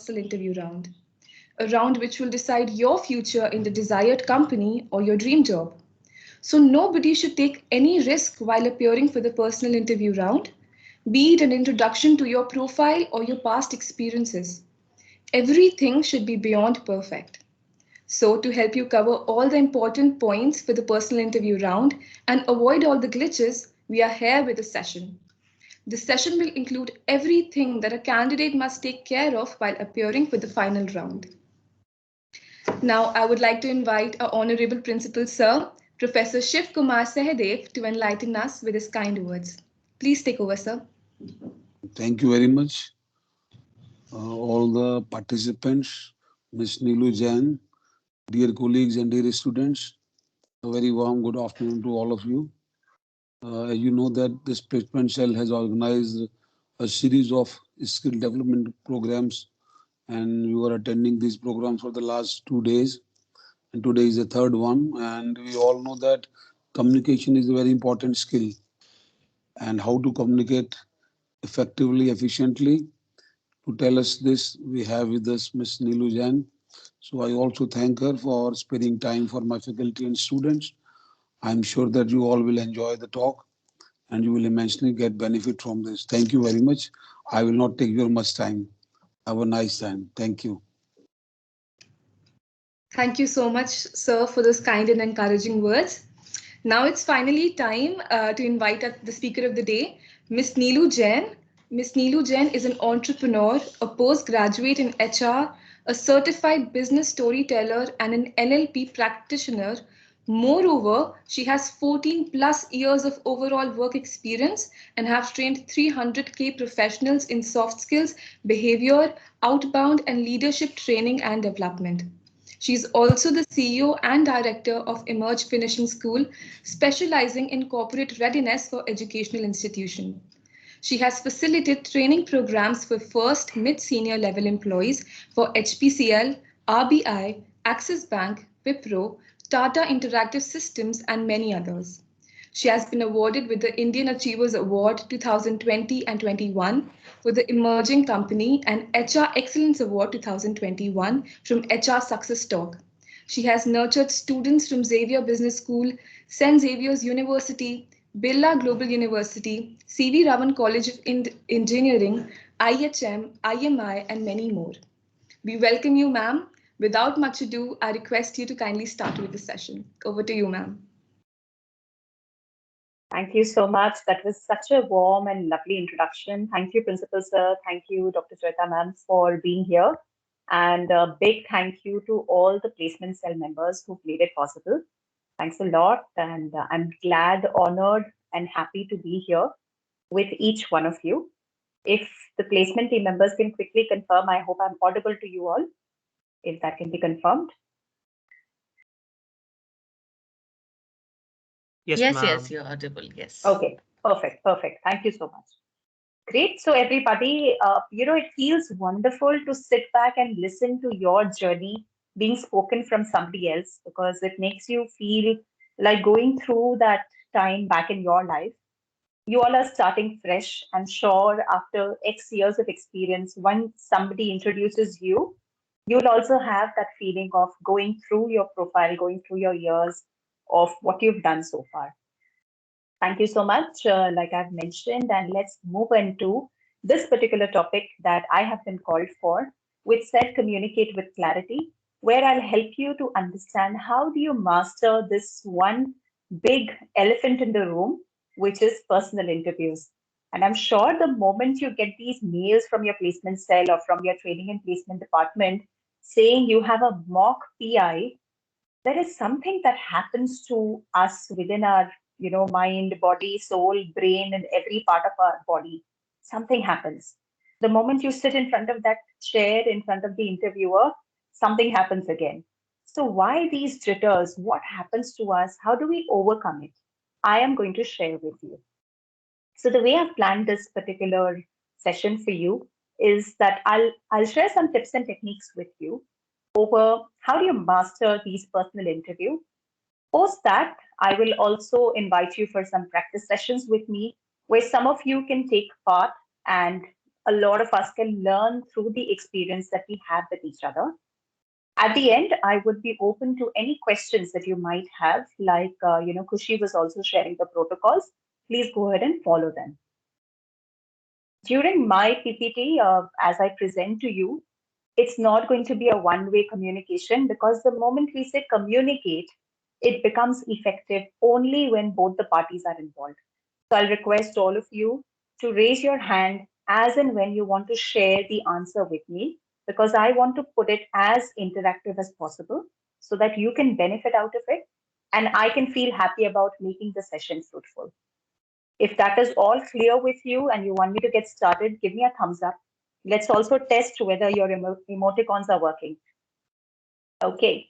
personal interview round, a round which will decide your future in the desired company or your dream job. So nobody should take any risk while appearing for the personal interview round, be it an introduction to your profile or your past experiences. Everything should be beyond perfect. So, to help you cover all the important points for the personal interview round and avoid all the glitches, we are here with a session. This session will include everything that a candidate must take care of while appearing for the final round. Now, I would like to invite our Honorable Principal Sir, Professor Shiv Kumar Sahadev, to enlighten us with his kind words. Please take over, sir. Thank you very much. All the participants, Ms. Neelu Jain, dear colleagues and dear students, a very warm good afternoon to all of you. As you know that this placement cell has organized a series of skill development programs, and you are attending these programs for the last 2 days, and today is the third one. And we all know that communication is a very important skill, and how to communicate effectively, efficiently. To tell us this, we have with us Ms. Neelu Jain. So I also thank her for sparing time for my faculty and students. I'm sure that you all will enjoy the talk and you will immensely get benefit from this. Thank you very much. I will not take your much time. Have a nice time. Thank you. Thank you so much, sir, for those kind and encouraging words. Now it's finally time to invite the speaker of the day, Ms. Neelu Jain. Ms. Neelu Jain is an entrepreneur, a postgraduate in HR, a certified business storyteller, and an NLP practitioner. Moreover, she has 14 plus years of overall work experience and have trained 300K professionals in soft skills, behavior, outbound, and leadership training and development. She is also the CEO and director of Emerge Finishing School, specializing in corporate readiness for educational institutions. She has facilitated training programs for first mid-senior level employees for HPCL, RBI, Axis Bank, Wipro, Tata Interactive Systems, and many others. She has been awarded with the Indian Achievers Award 2020 and 21 for the Emerging Company and HR Excellence Award 2021 from HR Success Talk. She has nurtured students from Xavier Business School, St. Xavier's University, Birla Global University, C.V. Raman College of Engineering, IHM, IMI, and many more. We welcome you, ma'am. Without much ado, I request you to kindly start with the session. Over to you, ma'am. Thank you so much. That was such a warm and lovely introduction. Thank you, Principal Sir. Thank you, Dr. Shweta ma'am, for being here. And a big thank you to all the placement cell members who've made it possible. Thanks a lot. And I'm glad, honored, and happy to be here with each one of you. If the placement team members can quickly confirm, I hope I'm audible to you all, if that can be confirmed. Yes, you're audible. Yes. Okay, perfect. Thank you so much. Great. So everybody, it feels wonderful to sit back and listen to your journey being spoken from somebody else, because it makes you feel like going through that time back in your life. You all are starting fresh. I'm sure after X years of experience, when somebody introduces you, you'll also have that feeling of going through your profile, going through your years of what you've done so far. Thank you so much, like I've mentioned, and let's move into this particular topic that I have been called for, which said communicate with clarity, where I'll help you to understand how do you master this one big elephant in the room, which is personal interviews. And I'm sure the moment you get these mails from your placement cell or from your training and placement department saying you have a mock PI, there is something that happens to us within our mind, body, soul, brain, and every part of our body. Something happens. The moment you sit in front of that chair, in front of the interviewer, something happens again. So why these jitters? What happens to us? How do we overcome it? I am going to share with you. So the way I've planned this particular session for you is that I'll share some tips and techniques with you over how do you master these personal interview. Post that, I will also invite you for some practice sessions with me where some of you can take part and a lot of us can learn through the experience that we have with each other. At the end, I would be open to any questions that you might have, like, Kushi was also sharing the protocols. Please go ahead and follow them. During my PPT, as I present to you, it's not going to be a one-way communication, because the moment we say communicate, it becomes effective only when both the parties are involved. So I'll request all of you to raise your hand as and when you want to share the answer with me, because I want to put it as interactive as possible so that you can benefit out of it and I can feel happy about making the session fruitful. If that is all clear with you and you want me to get started, give me a thumbs up. Let's also test whether your emoticons are working. Okay,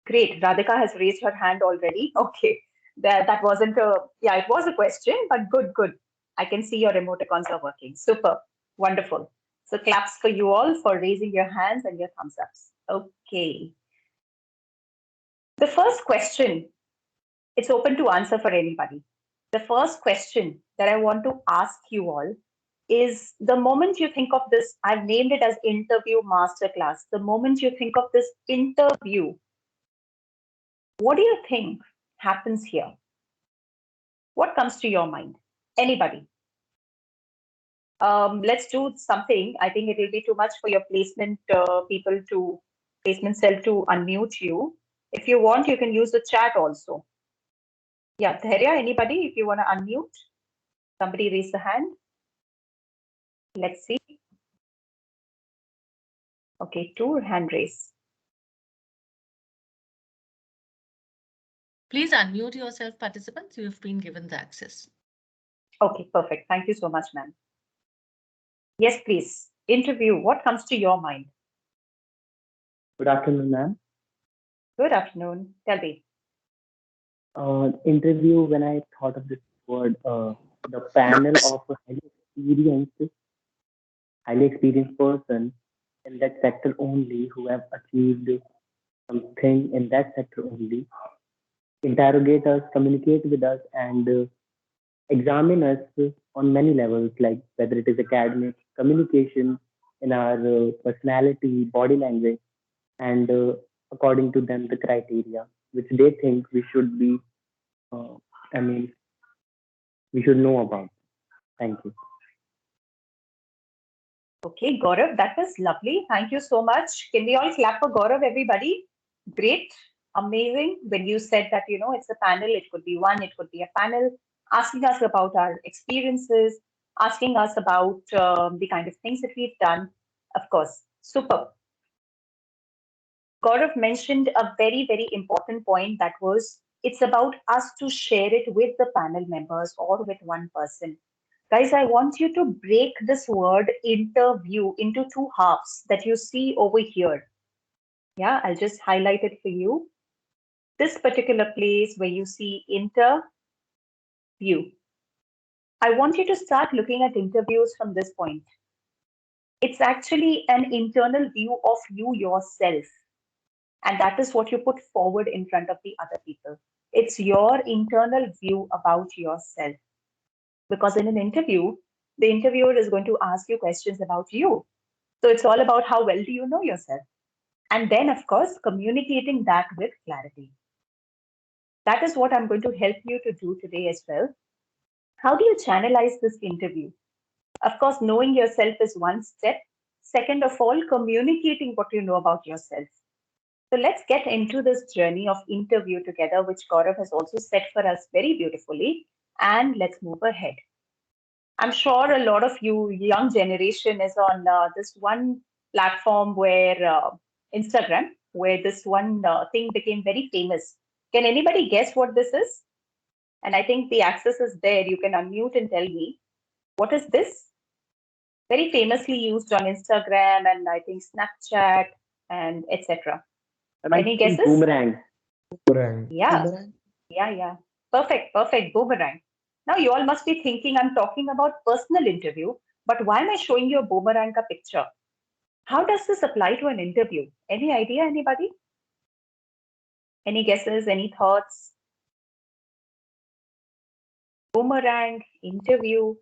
great. Radhika has raised her hand already. Okay, that wasn't it was a question, but good. I can see your emoticons are working. Super, wonderful. So claps for you all for raising your hands and your thumbs ups. Okay. The first question, it's open to answer for anybody. The first question that I want to ask you all is, the moment you think of this, I've named it as interview masterclass. The moment you think of this interview, what do you think happens here? What comes to your mind? Anybody? Let's do something. I think it will be too much for your placement placement cell to unmute you. If you want, you can use the chat also. Yeah, Dharya, anybody, if you want to unmute? Somebody raise the hand. Let's see. Okay, 2 hand raise. Please unmute yourself, participants. You have been given the access. Okay, perfect. Thank you so much, ma'am. Yes, please. Interview. What comes to your mind? Good afternoon, ma'am. Good afternoon. Tell me. Interview, when I thought of this word, the panel of a highly experienced person in that sector only, who have achieved something in that sector only, interrogate us, communicate with us, and examine us on many levels, like whether it is academic, communication, in our personality, body language, and according to them, the criteria which they think we should be, uh, we should know about. Thank you. Okay, Gaurav, that was lovely. Thank you so much. Can we all clap for Gaurav, everybody? Great, amazing. When you said that, it's a panel, it could be one, it could be a panel, asking us about our experiences, asking us about the kind of things that we've done. Of course, super. Gaurav mentioned a very, very important point, that was, it's about us to share it with the panel members or with one person. Guys, I want you to break this word interview into 2 halves that you see over here. Yeah, I'll just highlight it for you. This particular place where you see interview. I want you to start looking at interviews from this point. It's actually an internal view of you yourself. And that is what you put forward in front of the other people. It's your internal view about yourself. Because in an interview, the interviewer is going to ask you questions about you. So it's all about how well do you know yourself. And then, of course, communicating that with clarity. That is what I'm going to help you to do today as well. How do you channelize this interview? Of course, knowing yourself is one step. Second of all, communicating what you know about yourself. So let's get into this journey of interview together, which Gaurav has also set for us very beautifully. And let's move ahead. I'm sure a lot of you young generation is on this one platform where Instagram, where this one thing became very famous. Can anybody guess what this is? And I think the access is there. You can unmute and tell me. What is this? Very famously used on Instagram and I think Snapchat and etc. Any guesses? Boomerang. Boomerang. Yeah. Boomerang. Yeah. Perfect. Boomerang. Now you all must be thinking I'm talking about personal interview, but why am I showing you a boomerang ka picture? How does this apply to an interview? Any idea, anybody? Any guesses, any thoughts? Boomerang, interview.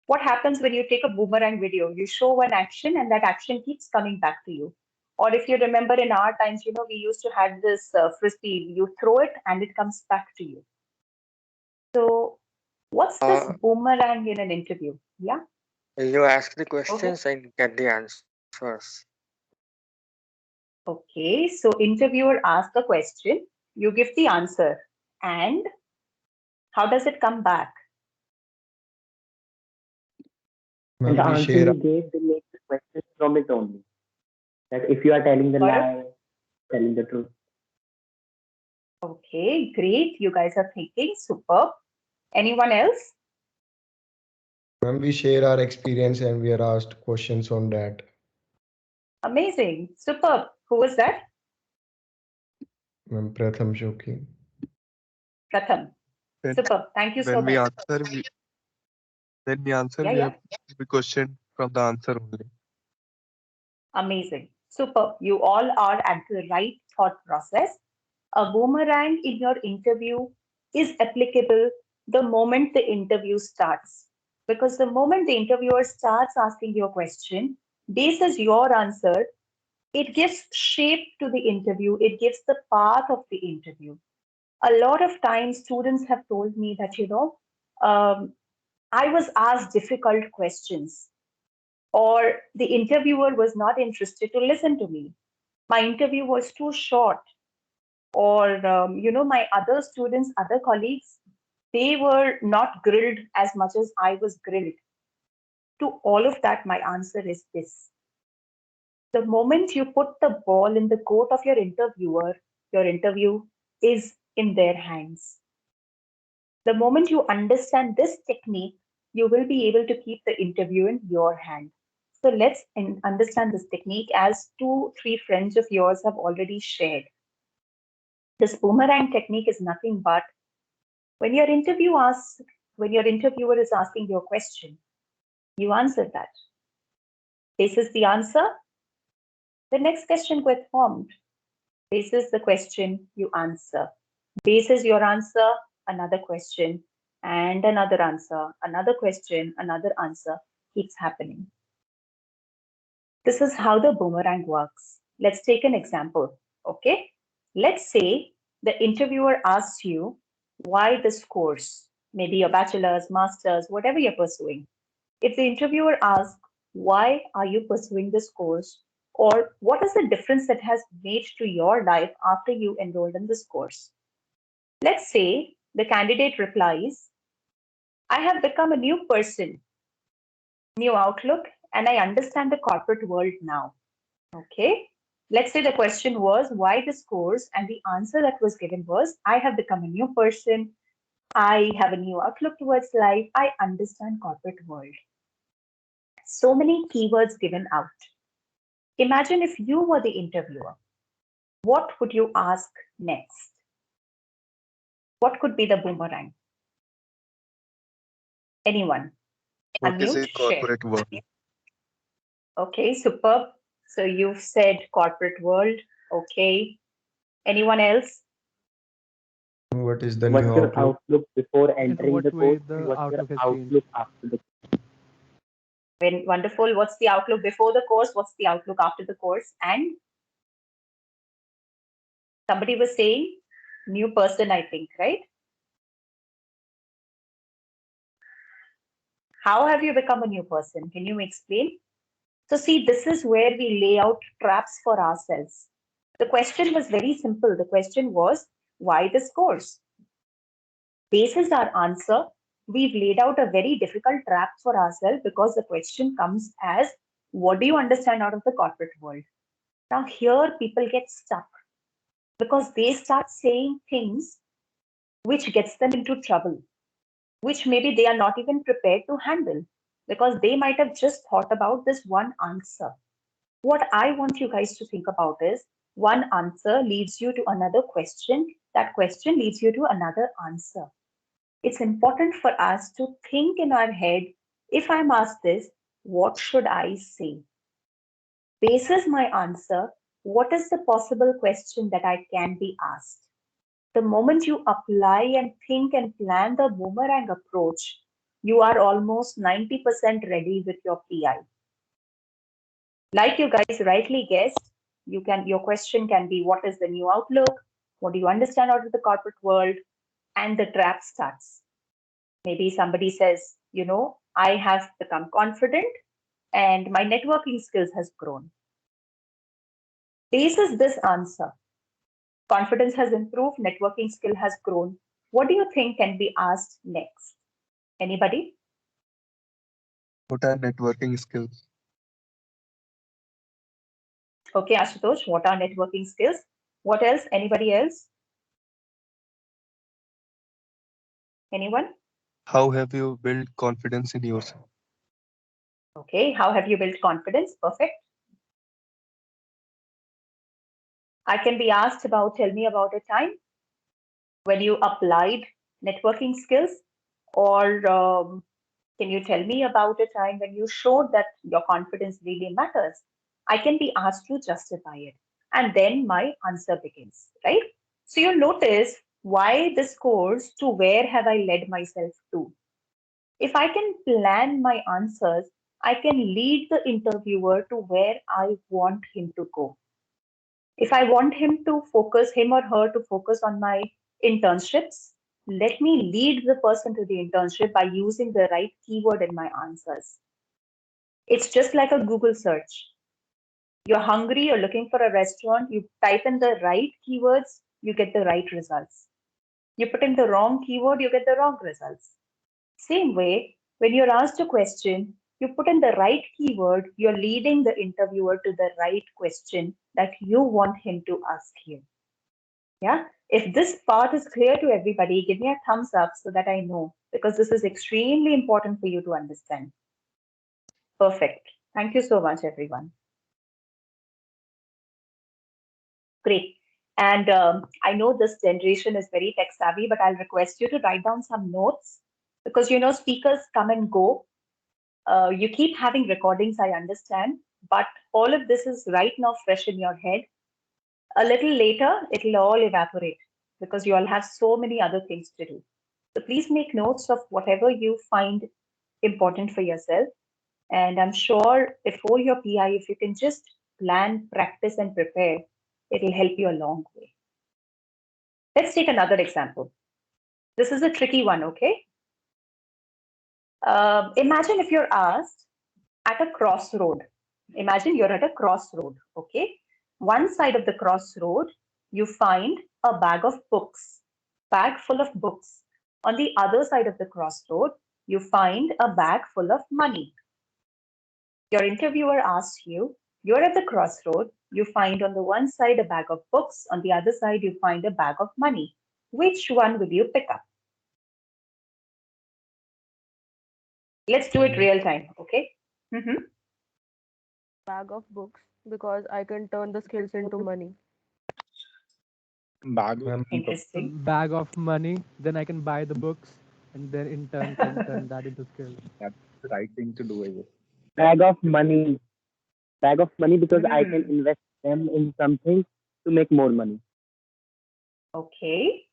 What happens when you take a boomerang video? You show one action and that action keeps coming back to you. Or if you remember in our times, we used to have this frisbee. You throw it and it comes back to you. So what's this boomerang in an interview? Yeah. You ask the Okay. questions and get the answers. Okay, so interviewer asks a question, you give the answer, and how does it come back? And the answer you gave, they make the question from it only. That if you are telling the lie, telling the truth. Okay, great. You guys are thinking. Superb. Anyone else? When we share our experience and we are asked questions on that. Amazing. Superb. Who was that? Pratham Shoki. Pratham. Superb. Thank you so much. When we answer, we have to be questioned from the answer only. Amazing. Superb. You all are at the right thought process. A boomerang in your interview is applicable the moment the interview starts. Because the moment the interviewer starts asking you a question, bases your answer, it gives shape to the interview, it gives the path of the interview. A lot of times, students have told me that, I was asked difficult questions, or the interviewer was not interested to listen to me. My interview was too short, or my other students, other colleagues, they were not grilled as much as I was grilled. To all of that, my answer is this. The moment you put the ball in the court of your interviewer, your interview is in their hands. The moment you understand this technique, you will be able to keep the interview in your hand. So let's understand this technique, as 2-3 friends of yours have already shared. This boomerang technique is nothing but when your interviewer is asking you a question, you answer that. This is the answer. The next question gets formed. This is the question you answer. This is your answer, another question, and another answer, another question, another answer keeps happening. This is how the boomerang works. Let's take an example, okay? Let's say the interviewer asks you, why this course? Maybe your bachelor's, master's, whatever you're pursuing. If the interviewer asks, why are you pursuing this course? Or what is the difference that has made to your life after you enrolled in this course? Let's say the candidate replies, I have become a new person, new outlook, and I understand the corporate world now. Okay. Let's say the question was, why this course? And the answer that was given was, I have become a new person. I have a new outlook towards life. I understand corporate world. So many keywords given out. Imagine if you were the interviewer. What would you ask next? What could be the boomerang? Anyone? What Unmute, is a share. corporate world? Okay, superb. So you've said corporate world. Okay. Anyone else? What is the What's new your outlook before entering the course? What's your outlook after the course? Very wonderful. What's the outlook before the course? What's the outlook after the course? And somebody was saying new person, I think, right? How have you become a new person? Can you explain? So see, this is where we lay out traps for ourselves. The question was very simple. The question was, why this course? Basis our answer, we've laid out a very difficult trap for ourselves, because the question comes as, what do you understand out of the corporate world? Now here people get stuck, because they start saying things which gets them into trouble, which maybe they are not even prepared to handle, because they might have just thought about this one answer. What I want you guys to think about is, one answer leads you to another question. That question leads you to another answer. It's important for us to think in our head, if I'm asked this, what should I say? Basis my answer, what is the possible question that I can be asked? The moment you apply and think and plan the boomerang approach, you are almost 90% ready with your PI. Like you guys rightly guessed, your question can be, what is the new outlook? What do you understand out of the corporate world? And the trap starts. Maybe somebody says, I have become confident and my networking skills has grown. Basis this answer, confidence has improved, networking skill has grown. What do you think can be asked next? Anybody? What are networking skills? Okay, Ashutosh, what are networking skills? What else? Anybody else? Anyone? How have you built confidence in yourself? Okay, how have you built confidence? Perfect. I can be asked about, tell me about a time when you applied networking skills, or can you tell me about a time when you showed that your confidence really matters? I can be asked to justify it. And then my answer begins, right? So you'll notice why this course to where have I led myself to. If I can plan my answers, I can lead the interviewer to where I want him to go. If I want him or her to focus on my internships, let me lead the person to the internship by using the right keyword in my answers. It's just like a Google search. You're hungry, you're looking for a restaurant, you type in the right keywords, you get the right results. You put in the wrong keyword, you get the wrong results. Same way, when you're asked a question, you put in the right keyword, you're leading the interviewer to the right question that you want him to ask you. Yeah, if this part is clear to everybody, give me a thumbs up so that I know, because this is extremely important for you to understand. Perfect. Thank you so much, everyone. Great. And I know this generation is very tech savvy, but I'll request you to write down some notes because, speakers come and go. You keep having recordings, I understand, but all of this is right now fresh in your head. A little later, it'll all evaporate because you all have so many other things to do. So please make notes of whatever you find important for yourself. And I'm sure before your PI, if you can just plan, practice, and prepare, it'll help you a long way. Let's take another example. This is a tricky one, okay? Imagine if you're asked at a crossroad. Imagine you're at a crossroad, okay? One side of the crossroad, you find a bag of books, bag full of books. On the other side of the crossroad, you find a bag full of money. Your interviewer asks you, you're at the crossroad, you find on the one side a bag of books, on the other side you find a bag of money. Which one will you pick up? Let's do it real time, okay? Bag of books because I can turn the skills into money. Interesting. Bag of money, then I can buy the books and then in turn can turn that into skills. That's the right thing to do, I guess. Bag of money. Bag of money because I can invest them in something to make more money. Okay,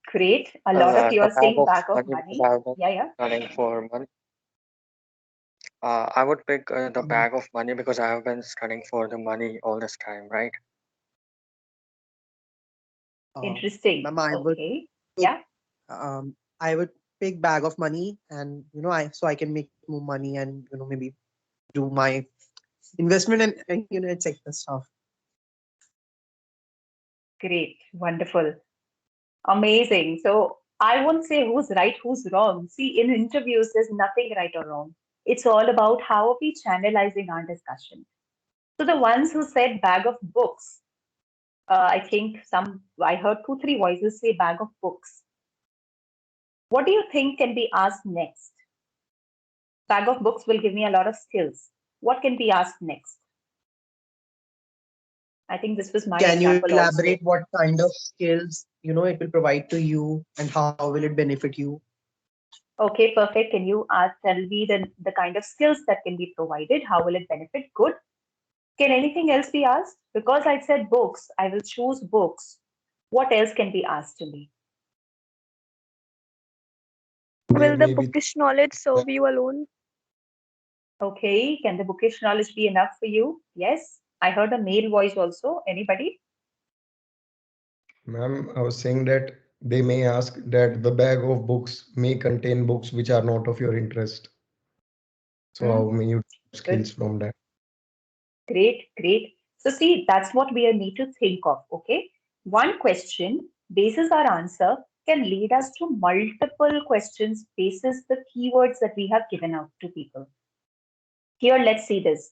great. A lot of you are saying bag of money. Yeah. Running for money. I would pick the bag of money because I have been studying for the money all this time, right? Interesting. Okay. Yeah. I would pick bag of money, and so I can make more money and maybe do my investment and etc. stuff. Great. Wonderful. Amazing. So I won't say who's right, who's wrong. See, in interviews, there's nothing right or wrong. It's all about how are we channelizing our discussion. So the ones who said bag of books, I think I heard 2-3 voices say bag of books. What do you think can be asked next? Bag of books will give me a lot of skills. What can be asked next? I think this was my Can you example elaborate also. what kind of skills it will provide to you and how will it benefit you? Okay, perfect. Can you tell me the kind of skills that can be provided? How will it benefit? Good. Can anything else be asked? Because I said books, I will choose books. What else can be asked to me? Will the Maybe bookish knowledge serve you alone? Okay, can the bookish knowledge be enough for you? Yes. I heard a male voice also. Anybody? ma'am, I was saying that they may ask that the bag of books may contain books which are not of your interest. So how may you skills Good. from that? Great, great. So see, that's what we need to think of, okay? One question, basis our answer, can lead us to multiple questions basis the keywords that we have given out to people. Here, let's see this.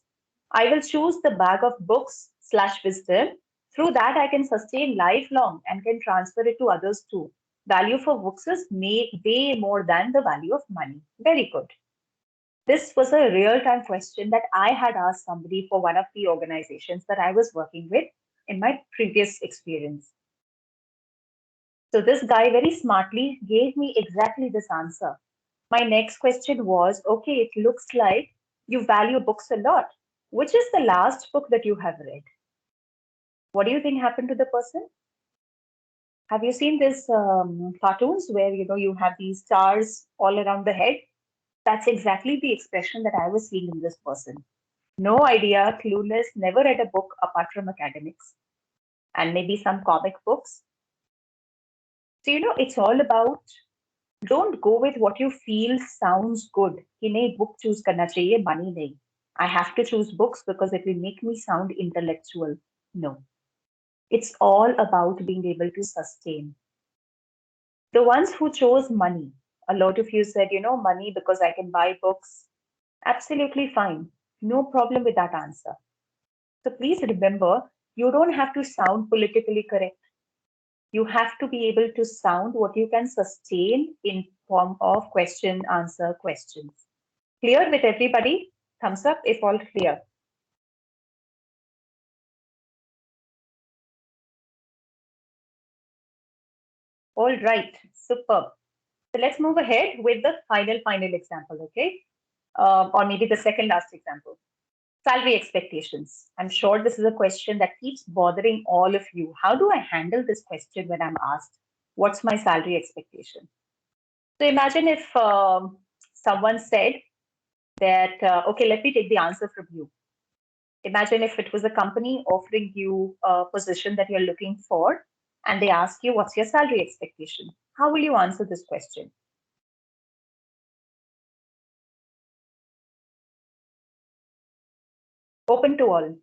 I will choose the bag of books / wisdom. Through that, I can sustain lifelong and can transfer it to others too. Value for books is way more than the value of money. Very good. This was a real-time question that I had asked somebody for one of the organizations that I was working with in my previous experience. So this guy very smartly gave me exactly this answer. My next question was, okay, it looks like you value books a lot. Which is the last book that you have read? What do you think happened to the person? Have you seen these cartoons where you have these stars all around the head? That's exactly the expression that I was seeing in this person. No idea, clueless, never read a book apart from academics and maybe some comic books. So, it's all about don't go with what you feel sounds good. कि नहीं book choose करना चाहिए, money नहीं. I have to choose books because it will make me sound intellectual. No. It's all about being able to sustain. The ones who chose money, a lot of you said, money because I can buy books. Absolutely fine. No problem with that answer. So please remember, you don't have to sound politically correct. You have to be able to sound what you can sustain in form of question, answer, questions. Clear with everybody? Thumbs up if all clear. All right, superb. So let's move ahead with the final example, okay? Or maybe the second last example. Salary expectations. I'm sure this is a question that keeps bothering all of you. How do I handle this question when I'm asked, what's my salary expectation? So imagine if someone said that, okay, let me take the answer from you. Imagine if it was a company offering you a position that you're looking for, and they ask you, what's your salary expectation? How will you answer this question? Open to all.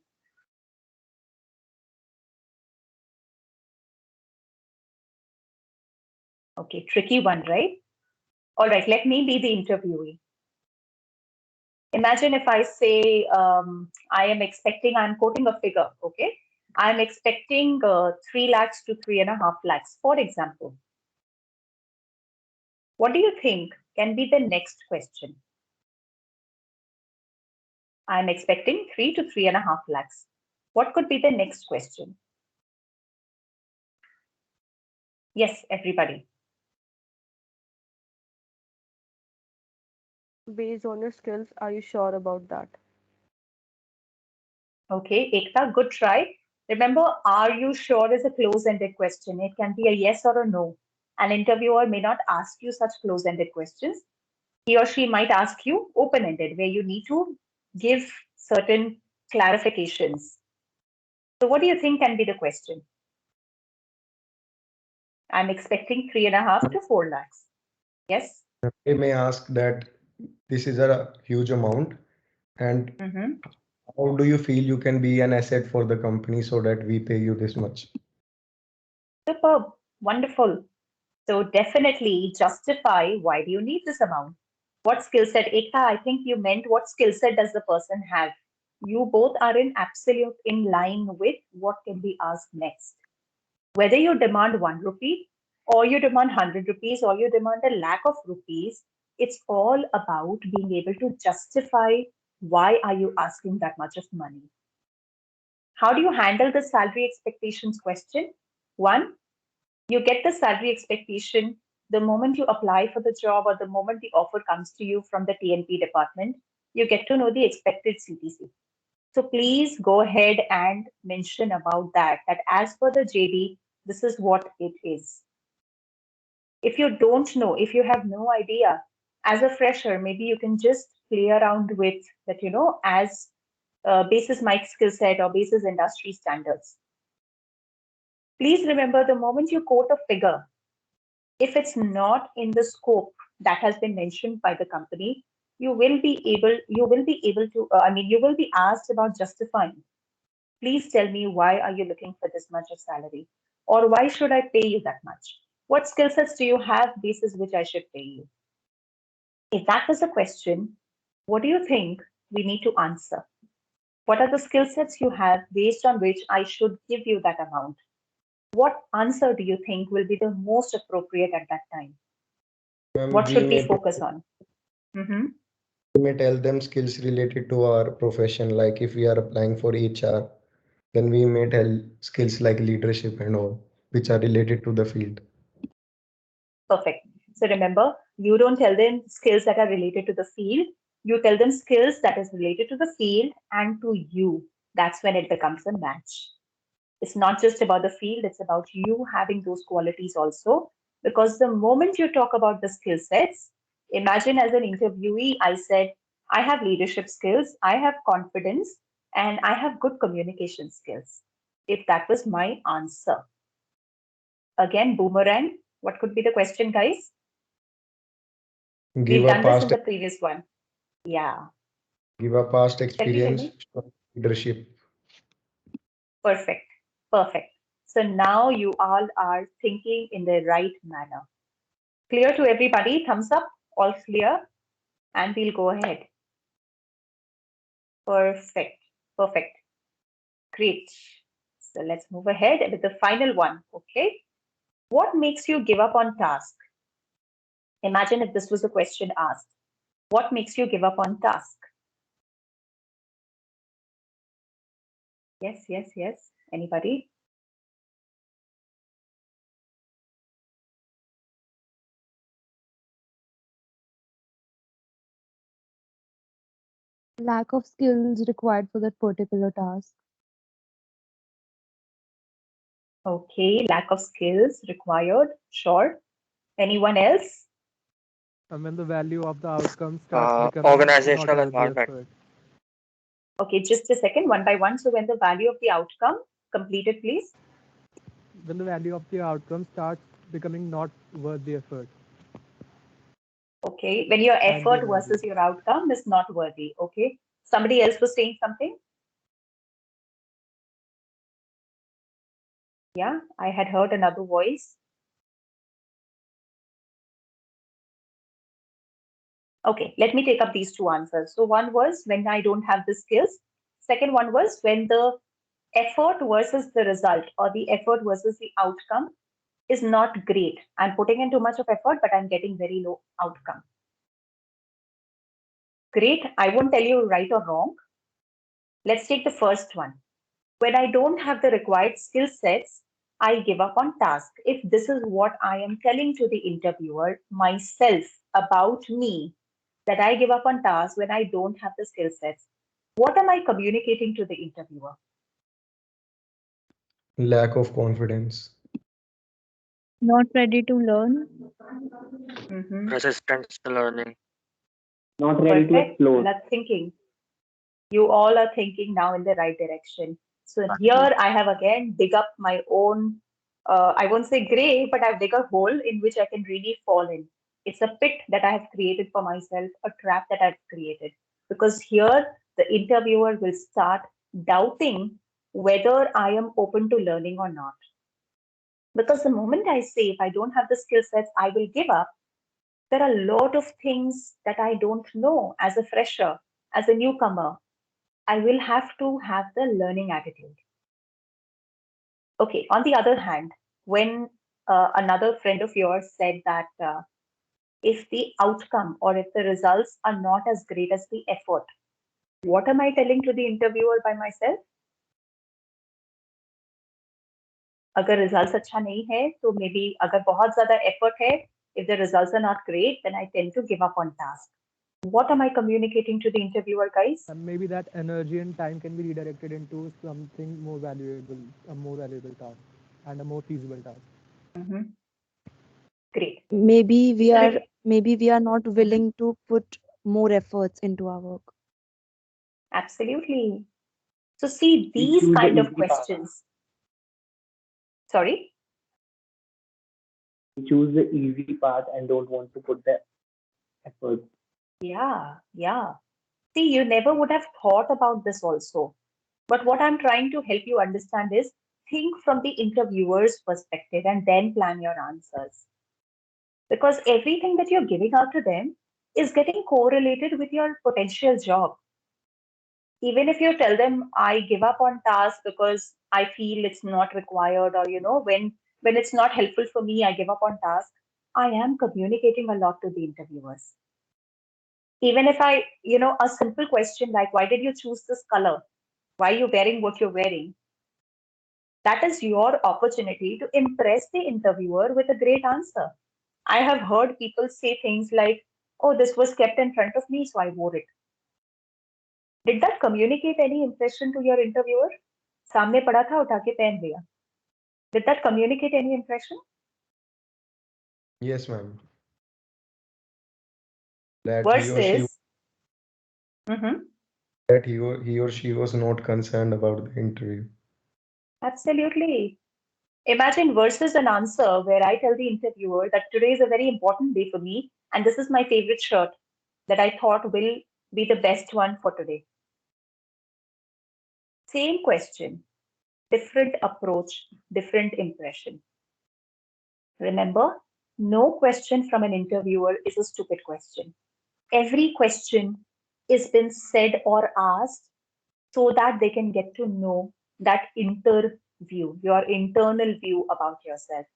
Okay, tricky one, right? All right, let me be the interviewee. Imagine if I say, I'm quoting a figure, okay? I'm expecting 3 lakhs to 3.5 lakhs, for example. What do you think can be the next question? I'm expecting 3 to 3.5 lakhs. What could be the next question? Yes, everybody. Based on your skills, are you sure about that? Okay, Ekta, good try. Remember, are you sure is a close-ended question. It can be a yes or a no. An interviewer may not ask you such close-ended questions. He or she might ask you open-ended, where you need to give certain clarifications. So what do you think can be the question? I'm expecting 3.5 to 4 lakhs. Yes? They may ask that this is a huge amount, and how do you feel you can be an asset for the company so that we pay you this much? Superb. Wonderful. So definitely justify why do you need this amount? What skill set? Ekta, I think you meant what skill set does the person have? You both are in line with what can be asked next. Whether you demand 1 rupee or you demand 100 rupees or you demand a lakh of rupees, it's all about being able to justify why are you asking that much of money. How do you handle the salary expectations question? One, you get the salary expectation the moment you apply for the job or the moment the offer comes to you from the TNP department, you get to know the expected CTC. So please go ahead and mention about that as per the JD, this is what it is. If you don't know, if you have no idea, as a fresher, maybe you can just play around with that, as basis my skill set or basis industry standards. Please remember, the moment you quote a figure, if it's not in the scope that has been mentioned by the company, you will be able to, you will be asked about justifying. Please tell me, why are you looking for this much of salary? Or why should I pay you that much? What skill sets do you have basis which I should pay you? If that was a question, what do you think we need to answer? What are the skill sets you have based on which I should give you that amount? What answer do you think will be the most appropriate at that time? What should we focus on? We may tell them skills related to our profession, like if we are applying for HR, then we may tell skills like leadership and all, which are related to the field. Perfect. So remember, you don't tell them skills that are related to the field. You tell them skills that is related to the field and to you. That's when it becomes a match. It's not just about the field, it's about you having those qualities also. Because the moment you talk about the skill sets, imagine as an interviewee, I said, I have leadership skills, I have confidence, and I have good communication skills. If that was my answer. Again, boomerang, what could be the question, guys? Give We've a done this in past the previous one. Yeah. give a past Tell experience, me. strong leadership. Perfect. Perfect. So now you all are thinking in the right manner. Clear to everybody? Thumbs up. All clear? And we'll go ahead. Perfect. Perfect. Great. So let's move ahead with the final one. Okay. What makes you give up on task? Imagine if this was a question asked. What makes you give up on task? Yes, yes, yes. Anybody? Lack of skills required for that particular task. Okay, lack of skills required. Sure. Anyone else? And when the value of the outcome starts becoming not Organizational worth the environment. effort. Okay, just a second, one by one. So when the value of the outcome, complete it, please. When the value of the outcome starts becoming not worth the effort. Okay, when your And the effort energy. versus your outcome is not worthy. Okay, somebody else was saying something? Yeah, I had heard another voice. Okay, let me take up these two answers. So one was when I don't have the skills. Second one was when the effort versus the result or the effort versus the outcome is not great. I'm putting in too much of effort, but I'm getting very low outcome. Great. I won't tell you right or wrong. Let's take the first one. When I don't have the required skill sets, I give up on task. If this is what I am telling to the interviewer myself about me, that I give up on task when I don't have the skill sets, what am I communicating to the interviewer? Lack of confidence. Not ready to learn. Resistance to learning. Not ready to Perfect. explore. That's thinking. You all are thinking now in the right direction. So here I have again dig up my own, I won't say grave, but I've dig a hole in which I can really fall in. It's a pit that I have created for myself, a trap that I've created. Because here the interviewer will start doubting whether I am open to learning or not. Because the moment I say if I don't have the skill sets, I will give up, there are a lot of things that I don't know as a fresher, as a newcomer. I will have to have the learning attitude. Okay, on the other hand, when another friend of yours said that if the outcome or if the results are not as great as the effort, what am I telling to the interviewer by myself? अगर results अच्छा नहीं है तो maybe अगर बहुत ज़्यादा effort है, if the results are not great, then I tend to give up on task. What am I communicating to the interviewer, guys? And maybe that energy and time can be redirected into something more valuable, a more valuable task and a more feasible task. Great. Maybe we So are not willing to put more efforts into our work. absolutely. So see, We these choose the kind of easy path. questions. Sorry? We choose the easy path and don't want to put the effort. Yeah, yeah. See, you never would have thought about this also. But what I'm trying to help you understand is think from the interviewer's perspective and then plan your answers. Because everything that you're giving out to them is getting correlated with your potential job. Even if you tell them, I give up on task because I feel it's not required, or when it's not helpful for me, I give up on task, I am communicating a lot to the interviewers. Even if a simple question like, why did you choose this color? Why are you wearing what you're wearing? That is your opportunity to impress the interviewer with a great answer. I have heard people say things like, oh, this was kept in front of me, so I wore it. Did that communicate any impression to your interviewer? सामने पड़ा था उठा के पहन लिया. Did that communicate any impression? Yes, ma'am. That he or she Versus, Mhm. that he or she was not concerned about the interview. Absolutely. Imagine versus an answer where I tell the interviewer that today is a very important day for me and this is my favorite shirt that I thought will be the best one for today. Same question, different approach, different impression. Remember, no question from an interviewer is a stupid question. Every question is been said or asked so that they can get to know that interview, your internal view about yourself.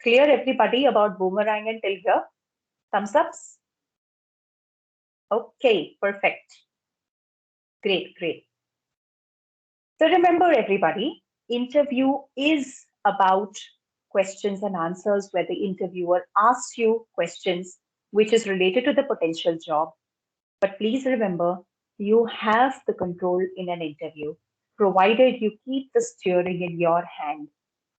Clear, everybody, about Boomerang until here? Thumbs ups? Okay, perfect. Great, great. So remember, everybody, interview is about questions and answers where the interviewer asks you questions which is related to the potential job. But please remember, you have the control in an interview, provided you keep the steering in your hand.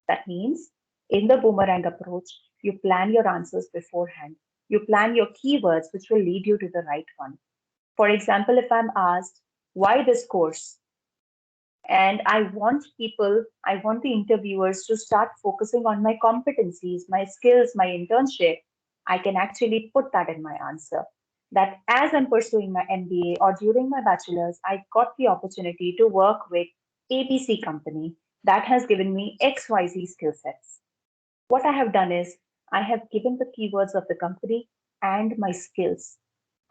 That means in the boomerang approach, you plan your answers beforehand. You plan your keywords, which will lead you to the right one. For example, if I'm asked, why this course? And I want the interviewers to start focusing on my competencies, my skills, my internship. I can actually put that in my answer. That as I'm pursuing my MBA or during my bachelor's, I got the opportunity to work with ABC company that has given me XYZ skill sets. What I have done is I have given the keywords of the company and my skills.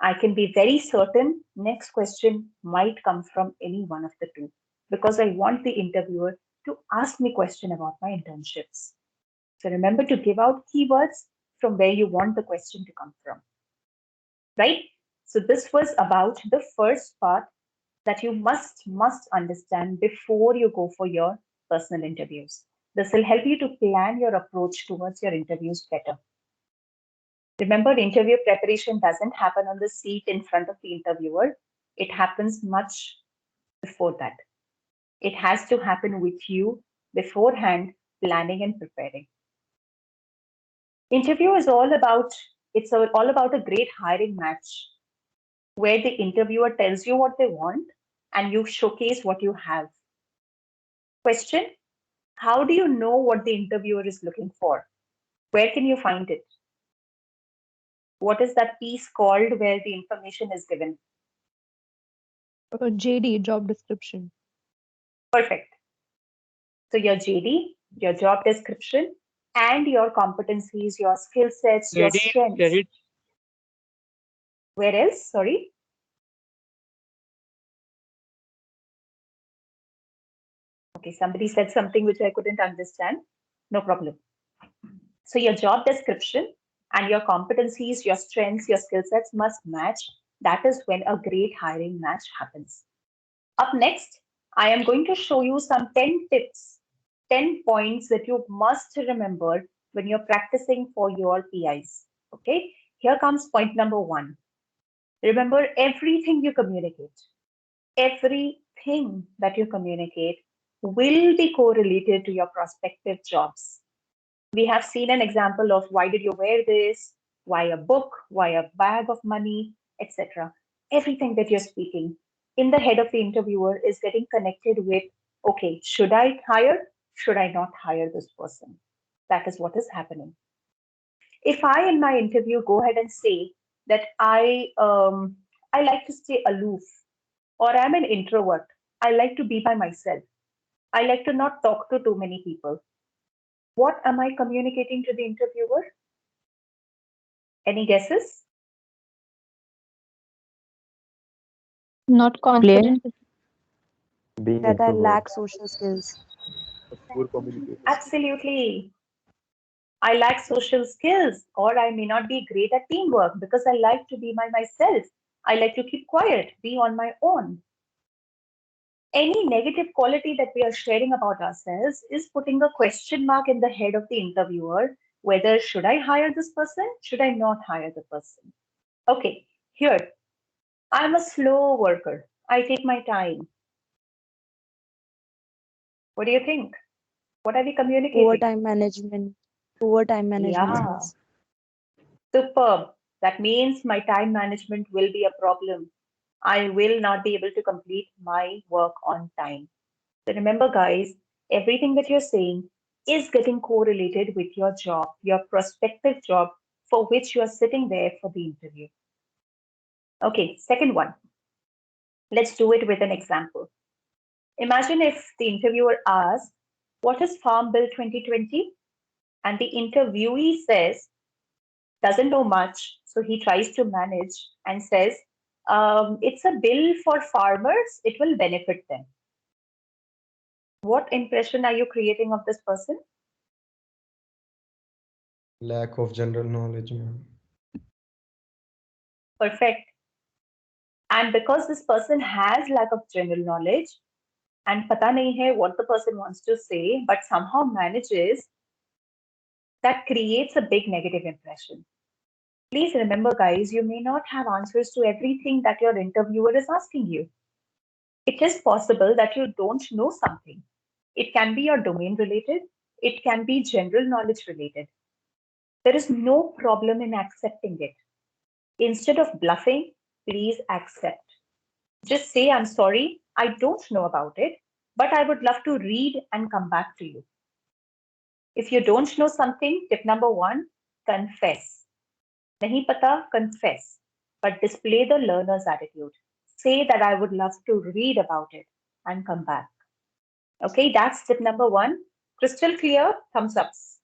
I can be very certain next question might come from any one of the two because I want the interviewer to ask me question about my internships. So remember to give out keywords from where you want the question to come from. Right? So this was about the first part that you must understand before you go for your personal interviews. This will help you to plan your approach towards your interviews better. Remember, interview preparation doesn't happen on the seat in front of the interviewer. It happens much before that. It has to happen with you beforehand, planning and preparing. Interview is all about a great hiring match where the interviewer tells you what they want and you showcase what you have. Question: how do you know what the interviewer is looking for? Where can you find it? What is that piece called where the information is given? JD, job description. Perfect. So your JD, your job description, and your competencies, your skill sets, your strengths. Where else? Sorry. Okay, somebody said something which I couldn't understand. No problem. So your job description and your competencies, your strengths, your skill sets must match. That is when a great hiring match happens. Up next, I am going to show you some 10 tips, 10 points that you must remember when you're practicing for your PIs. Okay, here comes point number 1. Remember, everything you communicate, everything that you communicate will be correlated to your prospective jobs. We have seen an example of why did you wear this, why a book, why a bag of money, etc. Everything that you're speaking in the head of the interviewer is getting connected with, okay, should I hire? Should I not hire this person? That is what is happening. If I in my interview go ahead and say that I like to stay aloof, or I'm an introvert, I like to be by myself, I like to not talk to too many people, what am I communicating to the interviewer? Any guesses? Not Clear. confident. Being That I introvert. lack social skills. A poor communicator. Absolutely. I lack social skills, or I may not be great at teamwork because I like to be by myself. I like to keep quiet, be on my own. Any negative quality that we are sharing about ourselves is putting a question mark in the head of the interviewer, whether should I hire this person, should I not hire the person. Okay, here, I'm a slow worker. I take my time. What do you think? What are we Poor communicating? time management. Poor time management Yeah, skills. superb. That means my time management will be a problem. I will not be able to complete my work on time. So remember, guys, everything that you're saying is getting correlated with your job, your prospective job for which you are sitting there for the interview. Okay, second one. Let's do it with an example. Imagine if the interviewer asks, what is Farm Bill 2020? And the interviewee says, doesn't know much, so he tries to manage and says, it's a bill for farmers, it will benefit them. What impression are you creating of this person? Lack of general knowledge, ma'am. Perfect. And because this person has lack of general knowledge and pata nahi hai what the person wants to say, but somehow manages, that creates a big negative impression. Please remember, guys, you may not have answers to everything that your interviewer is asking you. It is possible that you don't know something. It can be your domain related, it can be general knowledge related. There is no problem in accepting it. Instead of bluffing, please accept. Just say, I'm sorry, I don't know about it, but I would love to read and come back to you. If you don't know something, tip number one, confess. Nahi pata, confess, but display the learner's attitude. Say that I would love to read about it and come back. Okay, that's tip number one. Crystal clear, thumbs ups.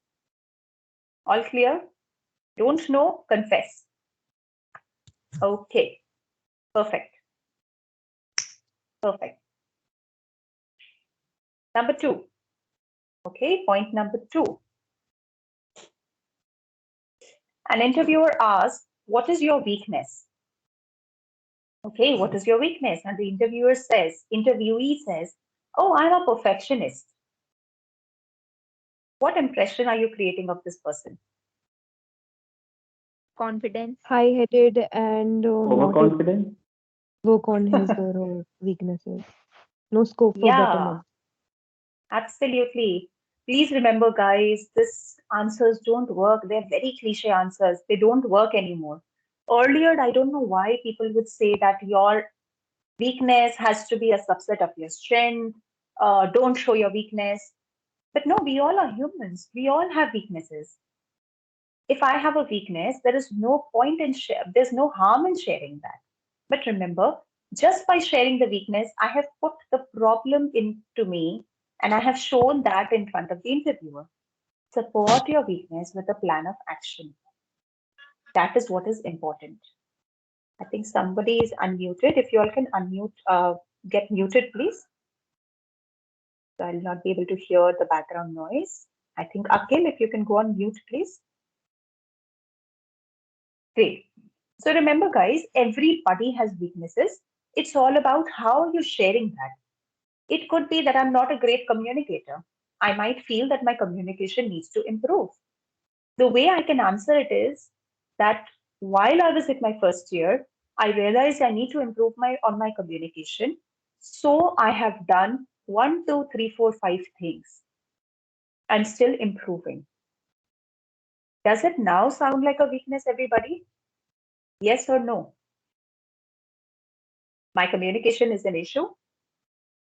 All clear? Don't know, confess. Okay, perfect. Perfect. Number two. Okay, point number two. An interviewer asks, what is your weakness? Okay, what is your weakness? And the interviewee says, oh, I'm a perfectionist. What impression are you creating of this person? Confidence. High-headed and not able Overconfident? to work on his or her weaknesses. No scope for Yeah, betterment. absolutely. Please remember, guys, this answers don't work. They're very cliche answers. They don't work anymore. Earlier, I don't know why people would say that your weakness has to be a subset of your strength. Don't show your weakness. But no, we all are humans. We all have weaknesses. If I have a weakness, there is no point in there's no harm in sharing that. But remember, just by sharing the weakness, I have put the problem into me and I have shown that in front of the interviewer. Support your weakness with a plan of action. That is what is important. I think somebody is unmuted. If you all can unmute, get muted, please. So I'll not be able to hear the background noise. I think Akil, if you can go on mute, please. Great. So remember, guys, everybody has weaknesses. It's all about how you're sharing that. It could be that I'm not a great communicator. I might feel that my communication needs to improve. The way I can answer it is that while I was in my first year, I realized I need to improve on my communication. So I have done 1, 2, 3, 4, 5 things. I'm still improving. Does it now sound like a weakness, everybody? Yes or no? My communication is an issue.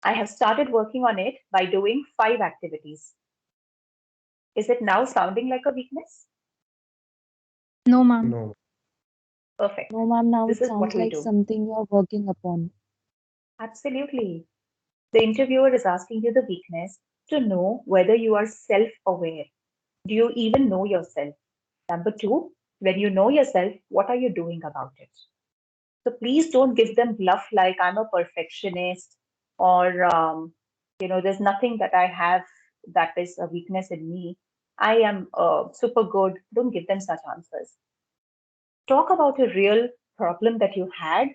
I have started working on it by doing 5 activities. Is it now sounding like a weakness? No, ma'am. No. Perfect. No, ma'am, now This it is what sounds we like do. something you're working upon. Absolutely. The interviewer is asking you the weakness to know whether you are self-aware. Do you even know yourself? Number 2, when you know yourself, what are you doing about it? So please don't give them bluff like I'm a perfectionist or, there's nothing that I have that is a weakness in me. I am super good. Don't give them such answers. Talk about a real problem that you had,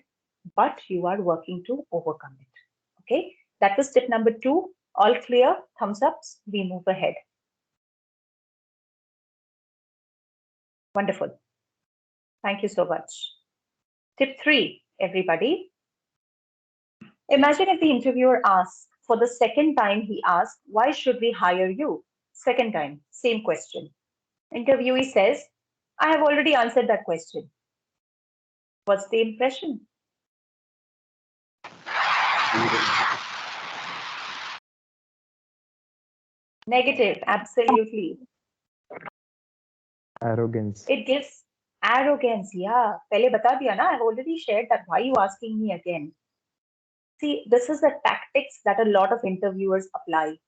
but you are working to overcome it. Okay, that was tip number 2. All clear? Thumbs ups. We move ahead. Wonderful. Thank you so much. Tip 3, everybody. Imagine if the interviewer asks for the second time, he asks, why should we hire you? Second time, same question. Interviewee says, I have already answered that question. What's the impression? Negative, absolutely. Arrogance. It gives arrogance. Yeah, pehle bata diya na. I've already shared that. Why are you asking me again? See, this is the tactics that a lot of interviewers apply.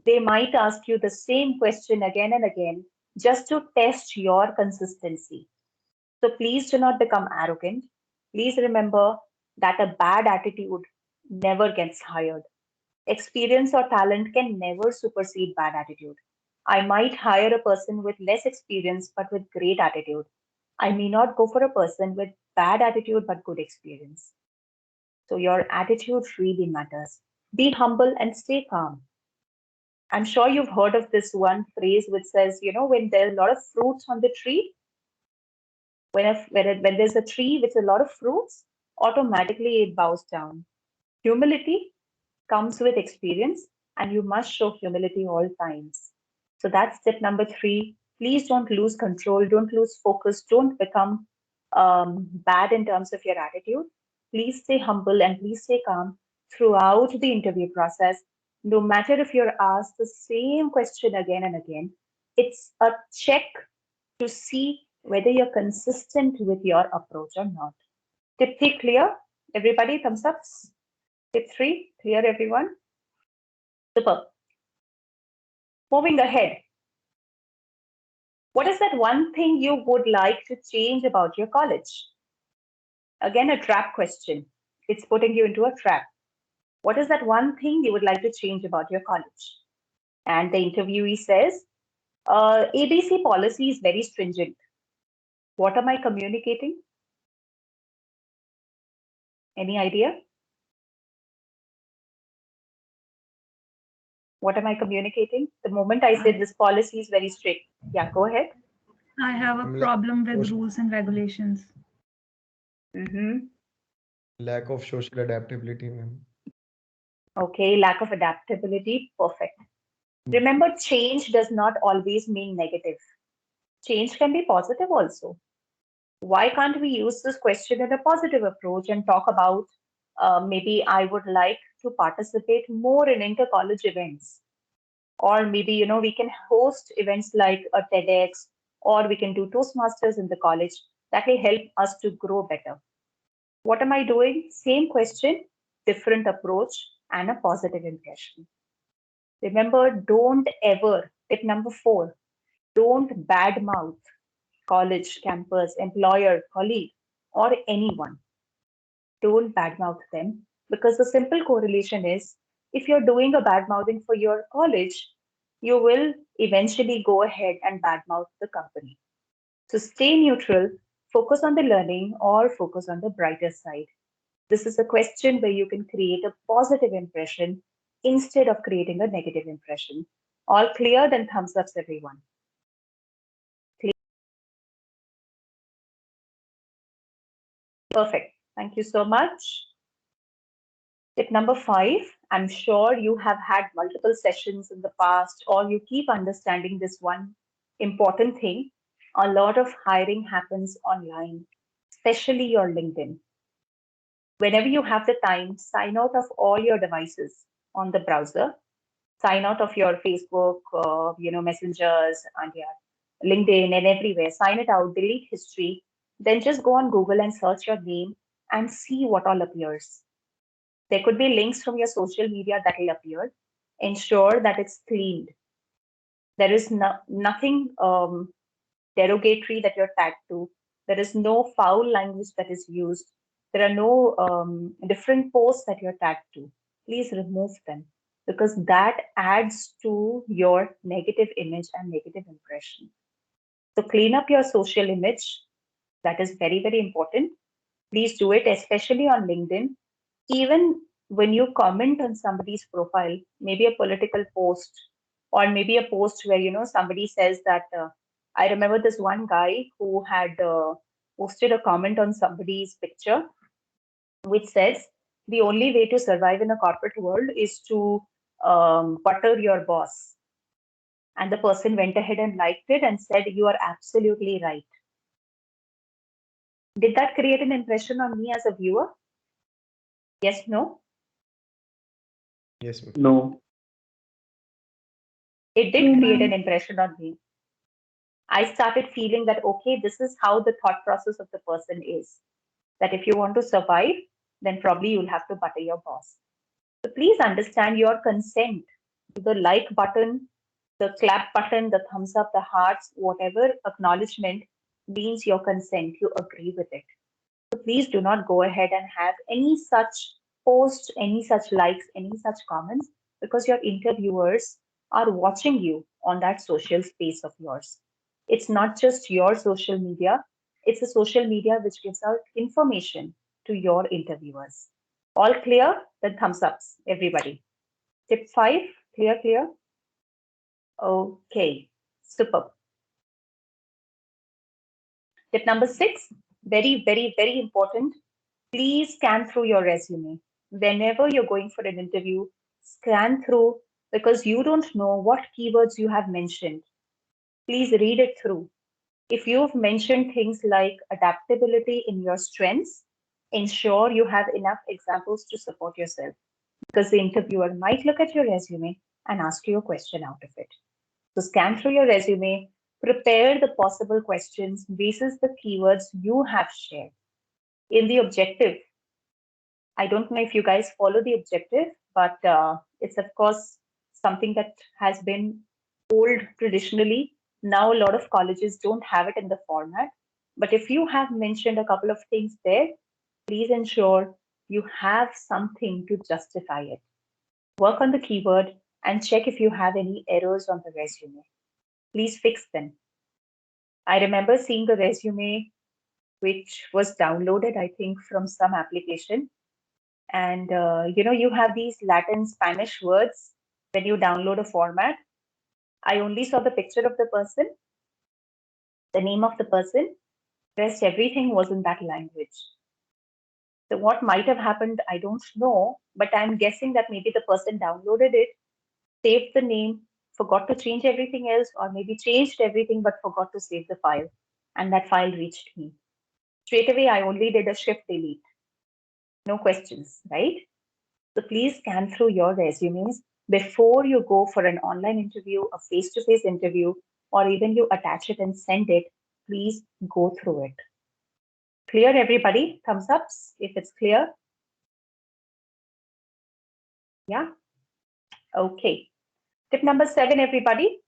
They might ask you the same question again and again just to test your consistency. So please do not become arrogant. Please remember that a bad attitude never gets hired. Experience or talent can never supersede bad attitude. I might hire a person with less experience but with great attitude. I may not go for a person with bad attitude but good experience. So your attitude really matters. Be humble and stay calm. I'm sure you've heard of this one phrase which says, when there's a lot of fruits on the tree, when there's a tree with a lot of fruits, automatically it bows down. Humility comes with experience, and you must show humility all times. So that's tip number 3. Please don't lose control, don't lose focus, don't become bad in terms of your attitude. Please stay humble and please stay calm throughout the interview process. No matter if you're asked the same question again and again, it's a check to see whether you're consistent with your approach or not. Tip 3 clear? Everybody, thumbs ups. Tip 3 clear, everyone? Super. Moving ahead. What is that one thing you would like to change about your college? Again, a trap question. It's putting you into a trap. What is that one thing you would like to change about your college? And the interviewee says, ABC policy is very stringent. What am I communicating? Any idea? What am I communicating? The moment I say this policy is very strict. Yeah, go ahead. I have a problem with rules and regulations. Lack of social adaptability, ma'am. Okay, lack of adaptability. Perfect. Remember, change does not always mean negative. Change can be positive also. Why can't we use this question in a positive approach and talk about maybe I would like to participate more in inter-college events? Or maybe, we can host events like a TEDx, or we can do Toastmasters in the college. That will help us to grow better. What am I doing? Same question, different approach, and a positive impression. Remember, don't ever, tip number 4, don't badmouth college, campus, employer, colleague, or anyone. Don't badmouth them, because the simple correlation is if you're doing a badmouthing for your college, you will eventually go ahead and badmouth the company. So stay neutral, focus on the learning, or focus on the brighter side. This is a question where you can create a positive impression instead of creating a negative impression. All clear? Then thumbs ups, everyone. Clear? Perfect. Thank you so much. Tip number 5, I'm sure you have had multiple sessions in the past, or you keep understanding this one important thing. A lot of hiring happens online, especially your LinkedIn. Whenever you have the time, sign out of all your devices on the browser. Sign out of your Facebook, messengers and your LinkedIn and everywhere. Sign it out, delete history. Then just go on Google and search your name and see what all appears. There could be links from your social media that will appear. Ensure that it's cleaned. There is nothing derogatory that you're tagged to. There is no foul language that is used. There are no different posts that you're tagged to. Please remove them because that adds to your negative image and negative impression. So clean up your social image. That is very, very important. Please do it, especially on LinkedIn. Even when you comment on somebody's profile, maybe a political post or maybe a post where somebody says that I remember this one guy who had posted a comment on somebody's picture which says the only way to survive in a corporate world is to butter your boss. And the person went ahead and liked it and said, you are absolutely right. Did that create an impression on me as a viewer? Yes, no? Yes, ma'am. No. It did create an impression on me. I started feeling that, okay, this is how the thought process of the person is. That if you want to survive, then probably you'll have to butter your boss. So please understand your consent to the like button, the clap button, the thumbs up, the hearts, whatever acknowledgement means your consent, you agree with it. So please do not go ahead and have any such posts, any such likes, any such comments, because your interviewers are watching you on that social space of yours. It's not just your social media, it's a social media which gives out information to your interviewers. All clear? Then thumbs ups, everybody. Tip 5, clear? Okay, superb. Tip number 6, very, very, very important. Please scan through your resume. Whenever you're going for an interview, scan through because you don't know what keywords you have mentioned. Please read it through. If you've mentioned things like adaptability in your strengths, ensure you have enough examples to support yourself because the interviewer might look at your resume and ask you a question out of it. So scan through your resume, prepare the possible questions basis the keywords you have shared. In the objective, I don't know if you guys follow the objective, but it's of course something that has been old traditionally. Now a lot of colleges don't have it in the format. But if you have mentioned a couple of things there, please ensure you have something to justify it. Work on the keyword and check if you have any errors on the resume. Please fix them. I remember seeing the resume which was downloaded, I think, from some application. And you have these Latin Spanish words when you download a format. I only saw the picture of the person, the name of the person, rest everything was in that language. So what might have happened, I don't know, but I'm guessing that maybe the person downloaded it, saved the name, forgot to change everything else, or maybe changed everything but forgot to save the file. And that file reached me. Straight away, I only did a shift delete. No questions, right? So please scan through your resumes before you go for an online interview, a face-to-face interview, or even you attach it and send it. Please go through it. Clear, everybody? Thumbs ups if it's clear. Yeah. Okay. Tip number 7, everybody.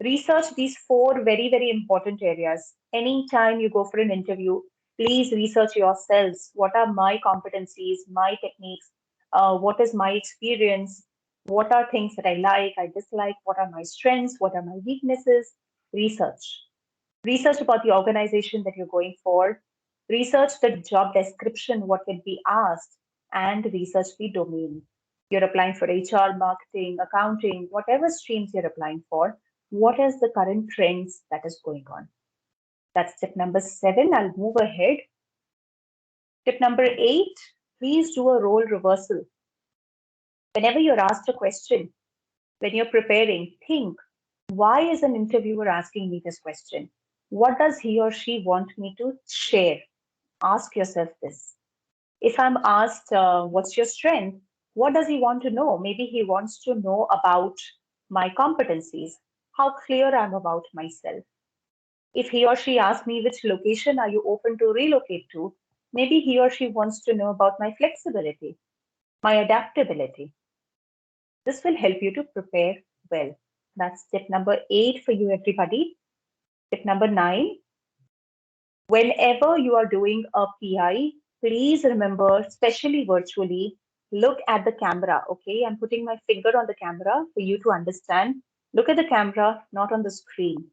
Research these 4 very, very important areas. Anytime you go for an interview, please research yourselves. What are my competencies, my techniques? What is my experience? What are things that I like, I dislike? What are my strengths? What are my weaknesses? Research. Research about the organization that you're going for. Research the job description, what will be asked, and research the domain. You're applying for HR, marketing, accounting, whatever streams you're applying for. What is the current trends that is going on? That's tip number 7. I'll move ahead. Tip number 8, please do a role reversal. Whenever you're asked a question, when you're preparing, think, why is an interviewer asking me this question? What does he or she want me to share? Ask yourself this. If I'm asked, what's your strength? What does he want to know? Maybe he wants to know about my competencies, how clear I'm about myself. If he or she asks me, which location are you open to relocate to? Maybe he or she wants to know about my flexibility, my adaptability. This will help you to prepare well. That's tip number 8 for you, everybody. Tip number 9, whenever you are doing a PI, please remember, especially virtually, look at the camera, okay? I'm putting my finger on the camera for you to understand. Look at the camera, not on the screen.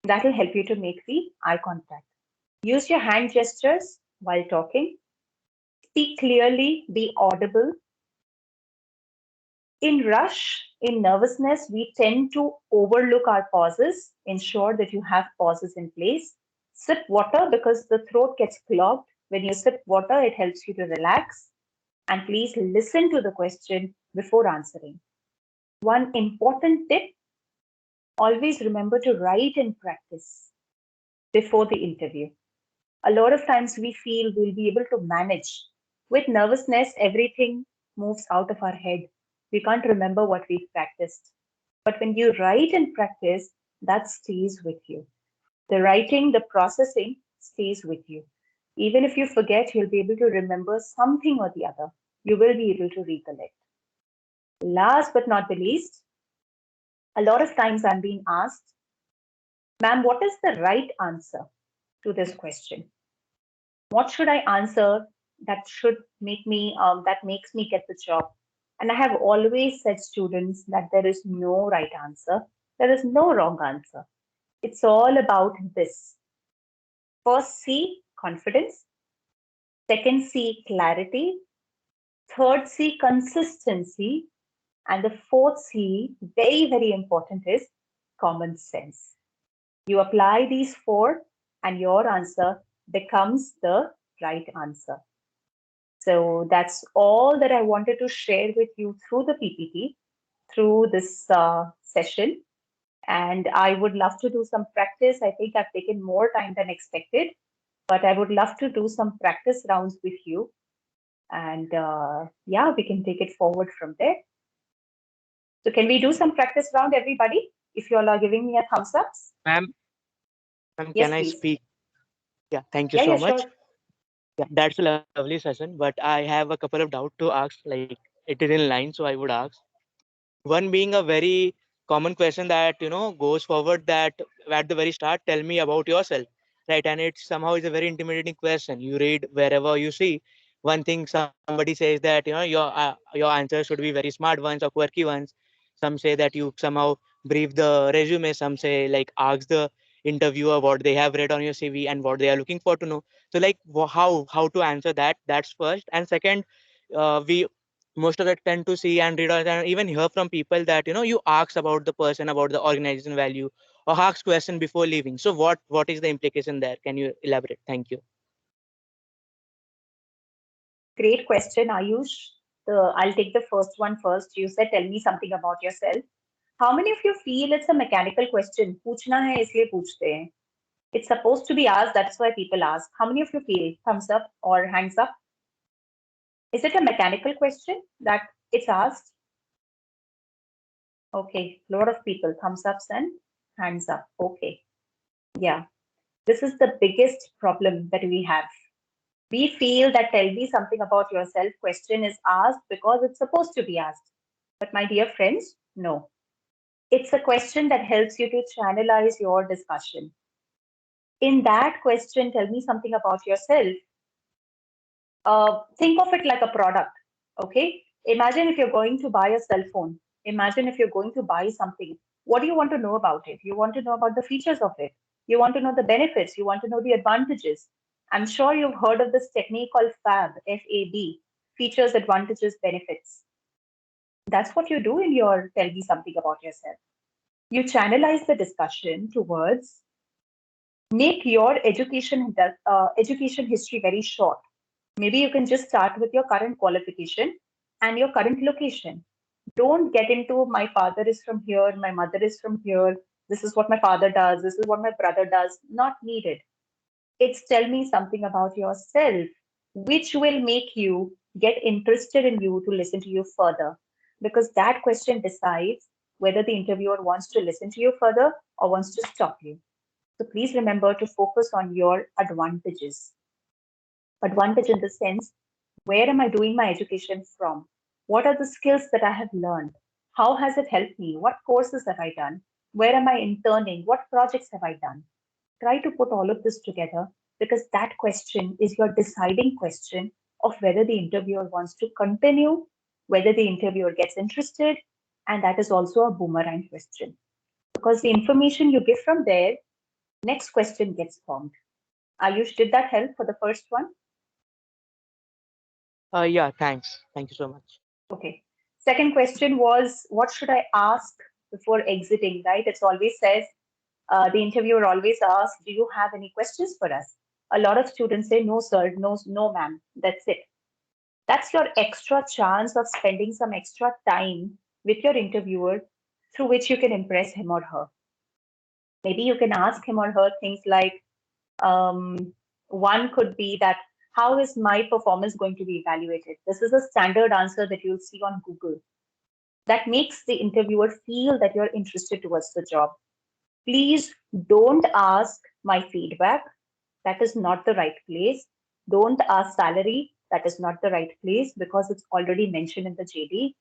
That will help you to make the eye contact. Use your hand gestures while talking. Speak clearly, be audible. In rush, in nervousness, we tend to overlook our pauses. Ensure that you have pauses in place. Sip water because the throat gets clogged. When you sip water, it helps you to relax. And please listen to the question before answering. One important tip, always remember to write and practice before the interview. A lot of times we feel we'll be able to manage. With nervousness, everything moves out of our head. We can't remember what we've practiced. But when you write and practice, that stays with you. The writing, the processing stays with you. Even if you forget, you'll be able to remember something or the other. You will be able to recollect. Last but not the least, a lot of times I'm being asked, ma'am, what is the right answer to this question? What should I answer that should make me that makes me get the job? And I have always said students that there is no right answer. There is no wrong answer. It's all about this. First C, confidence. Second C, clarity. Third C, consistency. And the fourth C, very, very important, is common sense. You apply these 4 and your answer becomes the right answer. So that's all that I wanted to share with you through the PPT, through this session. And I would love to do some practice. I think I've taken more time than expected, but I would love to do some practice rounds with you. And yeah, we can take it forward from there. So can we do some practice round, everybody? If you all are giving me a thumbs up. Ma'am, Yes, can I please. speak? Yeah, thank you Yeah, so yeah, much. sure. Yeah, that's a lovely session, but I have a couple of doubts to ask. Like, it is in line, so I would ask. One being a very common question that goes forward, that at the very start, tell me about yourself, right? And it somehow is a very intimidating question. You read wherever you see one thing, somebody says that your answers should be very smart ones or quirky ones. Some say that you somehow brief the resume. Some say like ask the interviewer what they have read on your CV and what they are looking for to know. So like how to answer that? That's first. And second, we most of it tend to see and read and even hear from people that you ask about the person, about the organization value, or ask question before leaving. So what is the implication there? Can you elaborate? Thank you. Great question, Ayush. I'll take the first one first. You said, tell me something about yourself. How many of you feel it's a mechanical question? पूछना है इसलिए पूछते हैं. It's supposed to be asked. That's why people ask. How many of you feel? Thumbs up or hands up? Is it a mechanical question that it's asked? Okay, a lot of people, thumbs ups and hands up. Okay, yeah. This is the biggest problem that we have. We feel that tell me something about yourself question is asked because it's supposed to be asked. But my dear friends, no. It's a question that helps you to channelize your discussion. In that question, tell me something about yourself. Think of it like a product, okay? Imagine if you're going to buy a cell phone. Imagine if you're going to buy something. What do you want to know about it? You want to know about the features of it. You want to know the benefits. You want to know the advantages. I'm sure you've heard of this technique called FAB, F-A-B, features, advantages, benefits. That's what you do in your tell me something about yourself. You channelize the discussion towards make your education history very short. Maybe you can just start with your current qualification and your current location. Don't get into my father is from here, my mother is from here, this is what my father does, this is what my brother does. Not needed. It's tell me something about yourself, which will make you get interested in you to listen to you further. Because that question decides whether the interviewer wants to listen to you further or wants to stop you. So please remember to focus on your advantages. Advantage in the sense, where am I doing my education from? What are the skills that I have learned? How has it helped me? What courses have I done? Where am I interning? What projects have I done? Try to put all of this together, because that question is your deciding question of whether the interviewer wants to continue, whether the interviewer gets interested, and that is also a boomerang question. Because the information you give from there, next question gets formed. Ayush, did that help for the first one? Yeah, thanks. Thank you so much. Okay. Second question was, what should I ask before exiting, right? It's always says, the interviewer always asks, do you have any questions for us? A lot of students say, no, sir, no, ma'am, that's it. That's your extra chance of spending some extra time with your interviewer through which you can impress him or her. Maybe you can ask him or her things like, one could be that, how is my performance going to be evaluated? This is a standard answer that you'll see on Google. That makes the interviewer feel that you're interested towards the job. Please don't ask my feedback. That is not the right place. Don't ask salary. That is not the right place, because it's already mentioned in the JD.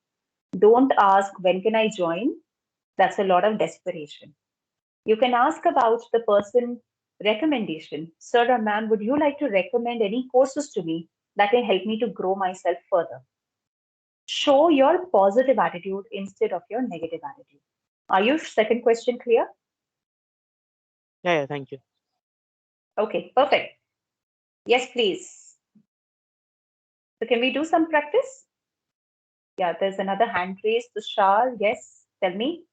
Don't ask, when can I join? That's a lot of desperation. You can ask about the person recommendation. Sir or ma'am, would you like to recommend any courses to me that can help me to grow myself further? Show your positive attitude instead of your negative attitude. Are your second question clear? Yeah, thank you. Okay, perfect. Yes, please. So can we do some practice? Yeah, there's another hand raised. Tushar, yes, tell me.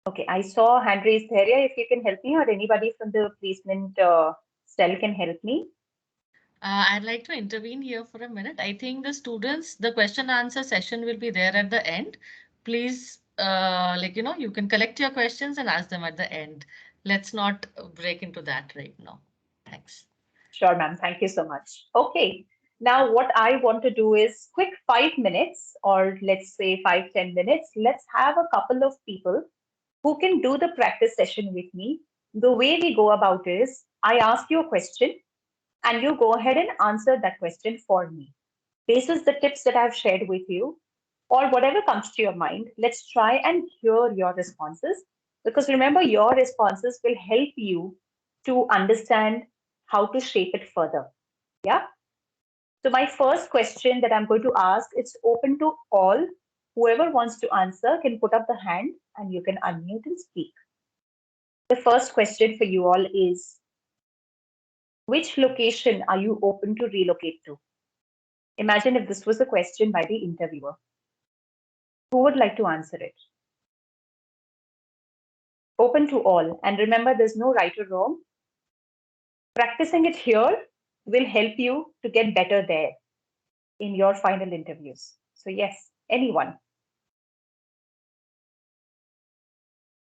Okay, I saw hand raised area. If you can help me, or anybody from the placement cell can help me. I'd like to intervene here for a minute. I think the students, the question answer session will be there at the end. Please, you can collect your questions and ask them at the end. Let's not break into that right now. Thanks. Sure, ma'am. Thank you so much. Okay. Now, what I want to do is quick 5 minutes, or let's say 5-10 minutes. Let's have a couple of people who can do the practice session with me. The way we go about is, I ask you a question and you go ahead and answer that question for me. Basis the tips that I've shared with you, or whatever comes to your mind, let's try and hear your responses, because remember, your responses will help you to understand how to shape it further. Yeah. So my first question that I'm going to ask, it's open to all. Whoever wants to answer can put up the hand and you can unmute and speak. The first question for you all is, which location are you open to relocate to? Imagine if this was a question by the interviewer. Who would like to answer it? Open to all. And remember, there's no right or wrong. Practicing it here will help you to get better there in your final interviews. So yes, anyone.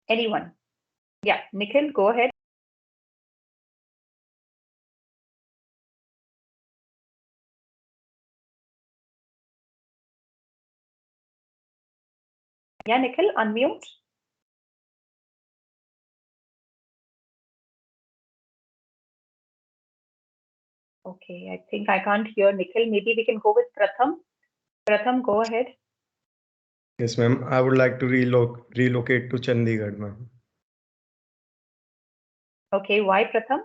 Anyone. Yeah, Nikhil, go ahead. Yeah, Nikhil, unmute. Okay, I think I can't hear Nikhil. Maybe we can go with Pratham. Pratham, go ahead. Yes, ma'am. I would like to relocate to Chandigarh, ma'am. Okay, why Pratham?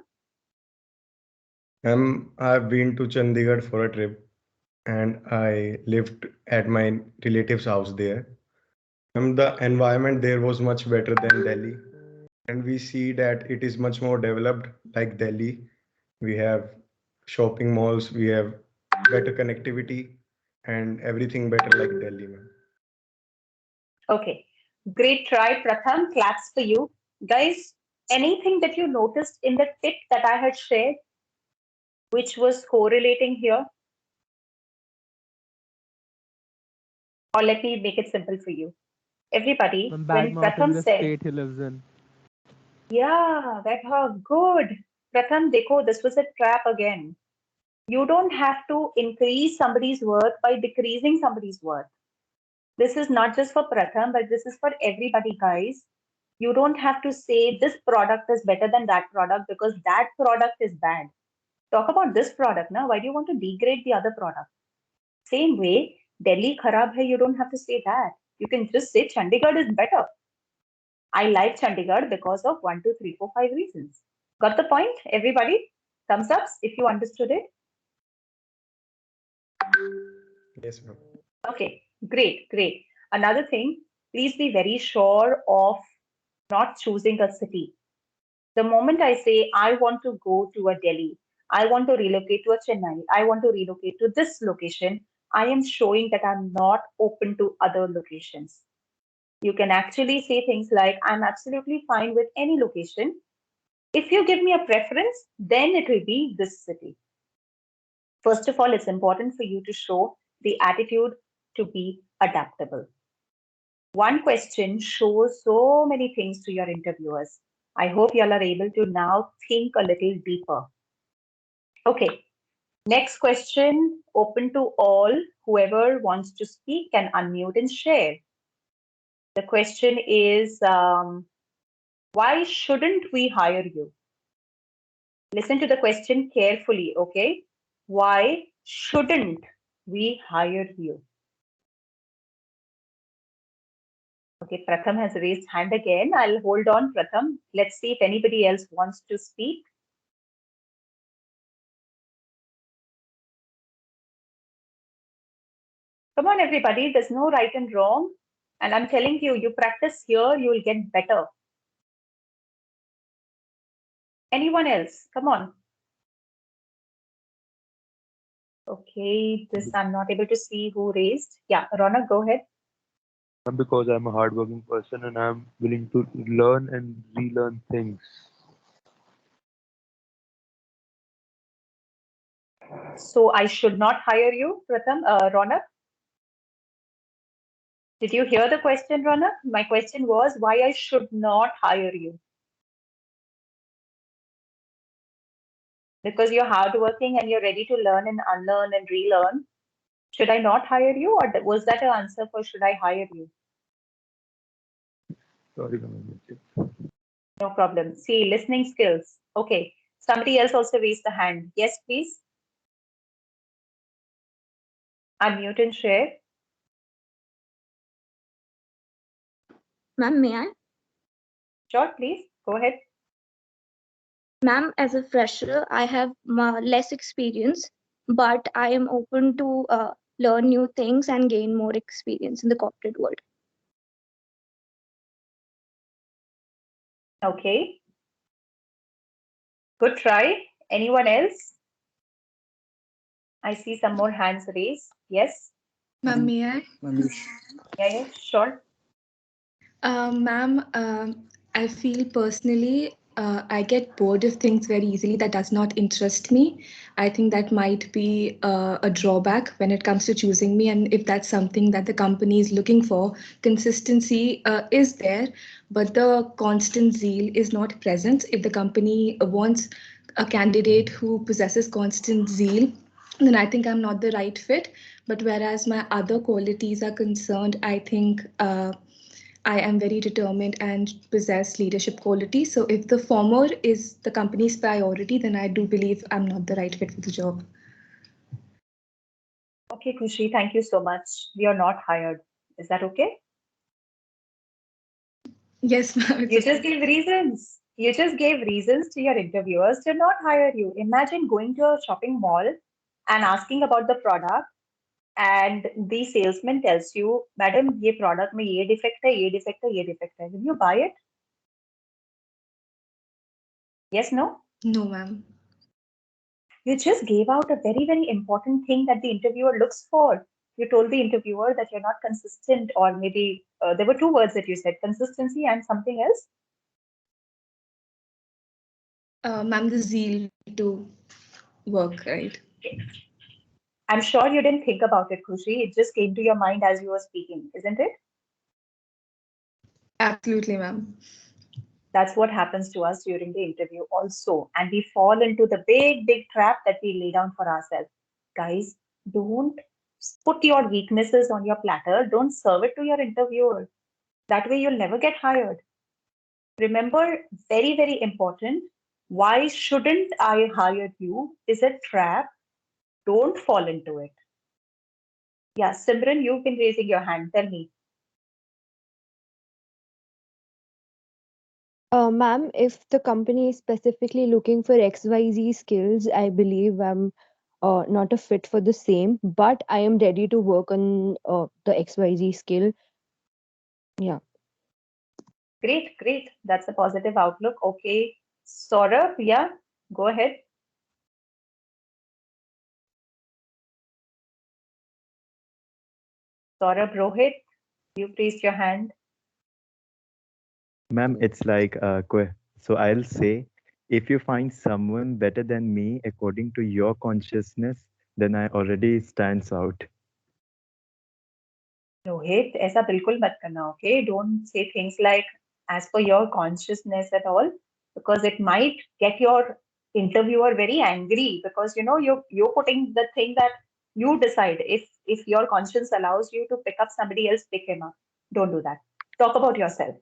I've been to Chandigarh for a trip and I lived at my relative's house there. The environment there was much better than Delhi. And we see that it is much more developed like Delhi. We have shopping malls, we have better connectivity and everything better like Delhi, ma'am. Okay, great try, Pratham. Claps for you. Guys, anything that you noticed in the tip that I had shared, which was correlating here? Or let me make it simple for you. Everybody, I'm when bad mouthing Pratham the said, state he lives in. yeah, good. Pratham, dekho, this was a trap again. You don't have to increase somebody's worth by decreasing somebody's worth. This is not just for Pratham, but this is for everybody, guys. You don't have to say this product is better than that product because that product is bad. Talk about this product now. Why do you want to degrade the other product? Same way, Delhi kharab hai, you don't have to say that. You can just say Chandigarh is better. I like Chandigarh because of 1, 2, 3, 4, 5 reasons. Got the point, everybody? Thumbs ups if you understood it. Yes, ma'am. Okay, great. Another thing, please be very sure of not choosing a city. The moment I say, I want to go to a Delhi, I want to relocate to a Chennai, I want to relocate to this location, I am showing that I'm not open to other locations. You can actually say things like, I'm absolutely fine with any location. If you give me a preference, then it will be this city. First of all, it's important for you to show the attitude to be adaptable. One question shows so many things to your interviewers. I hope you all are able to now think a little deeper. Okay, next question, open to all. Whoever wants to speak can unmute and share. The question is, why shouldn't we hire you? Listen to the question carefully, okay? Why shouldn't we hire you? Okay, Pratham has raised hand again. I'll hold on, Pratham. Let's see if anybody else wants to speak. Come on, everybody. There's no right and wrong. And I'm telling you, you practice here, you will get better. Anyone else? Come on. Okay, this I'm not able to see who raised. Yeah, Ronak, go ahead. Because I'm a hardworking person and I'm willing to learn and relearn things. So I should not hire you, Pratham, Ronak? Did you hear the question, Ronak? My question was why I should not hire you. Because you're hardworking and you're ready to learn and unlearn and relearn. Should I not hire you, or was that an answer for should I hire you? Sorry, ma'am. No problem. See, listening skills. Okay. Somebody else also raised the hand. Yes, please. Unmute and share. Ma'am, may I? Sure, please. Go ahead. Ma'am, as a fresher, I have less experience, but I am open to learn new things and gain more experience in the corporate world. Okay. Good try. Anyone else? I see some more hands raised. Yes. Ma'am, may I? Yeah, sure. Ma'am, I feel personally I get bored of things very easily that does not interest me. I think that might be a drawback when it comes to choosing me. And if that's something that the company is looking for, consistency is there, but the constant zeal is not present. If the company wants a candidate who possesses constant zeal, then I think I'm not the right fit. But whereas my other qualities are concerned, I think I am very determined and possess leadership qualities. So if the former is the company's priority, then I do believe I'm not the right fit for the job. Okay, Khushi, thank you so much. We are not hired. Is that okay? Yes, ma'am. You just gave reasons. You just gave reasons to your interviewers to not hire you. Imagine going to a shopping mall and asking about the product, and the salesman tells you, Madam, ये product में ये defect है, ये defect है, ये defect है. Will you buy it? Yes, no? No, ma'am. You just gave out a very, very important thing that the interviewer looks for. You told the interviewer that you're not consistent, or maybe there were two words that you said, consistency and something else. Ma'am, the zeal to work, right? I'm sure you didn't think about it, Khushi. It just came to your mind as you were speaking, isn't it? Absolutely, ma'am. That's what happens to us during the interview also. And we fall into the big trap that we lay down for ourselves. Guys, don't put your weaknesses on your platter. Don't serve it to your interviewer. That way you'll never get hired. Remember, very important, why shouldn't I hire you is a trap. Don't fall into it. Yeah, Simran, you've been raising your hand. Tell me. Ma'am, if the company is specifically looking for XYZ skills, I believe I'm not a fit for the same, but I am ready to work on the XYZ skill. Yeah. Great. That's a positive outlook. Okay. Saurabh, yeah, go ahead. Saurabh Rohit, you raised your hand. Ma'am, it's like so I'll say if you find someone better than me according to your consciousness, then I already stands out. Rohit, ऐसा बिल्कुल मत करना, okay? Don't say things like as per your consciousness at all, because it might get your interviewer very angry because you know you're putting the thing that you decide. If your conscience allows you to pick up somebody else, pick him up. Don't do that. Talk about yourself.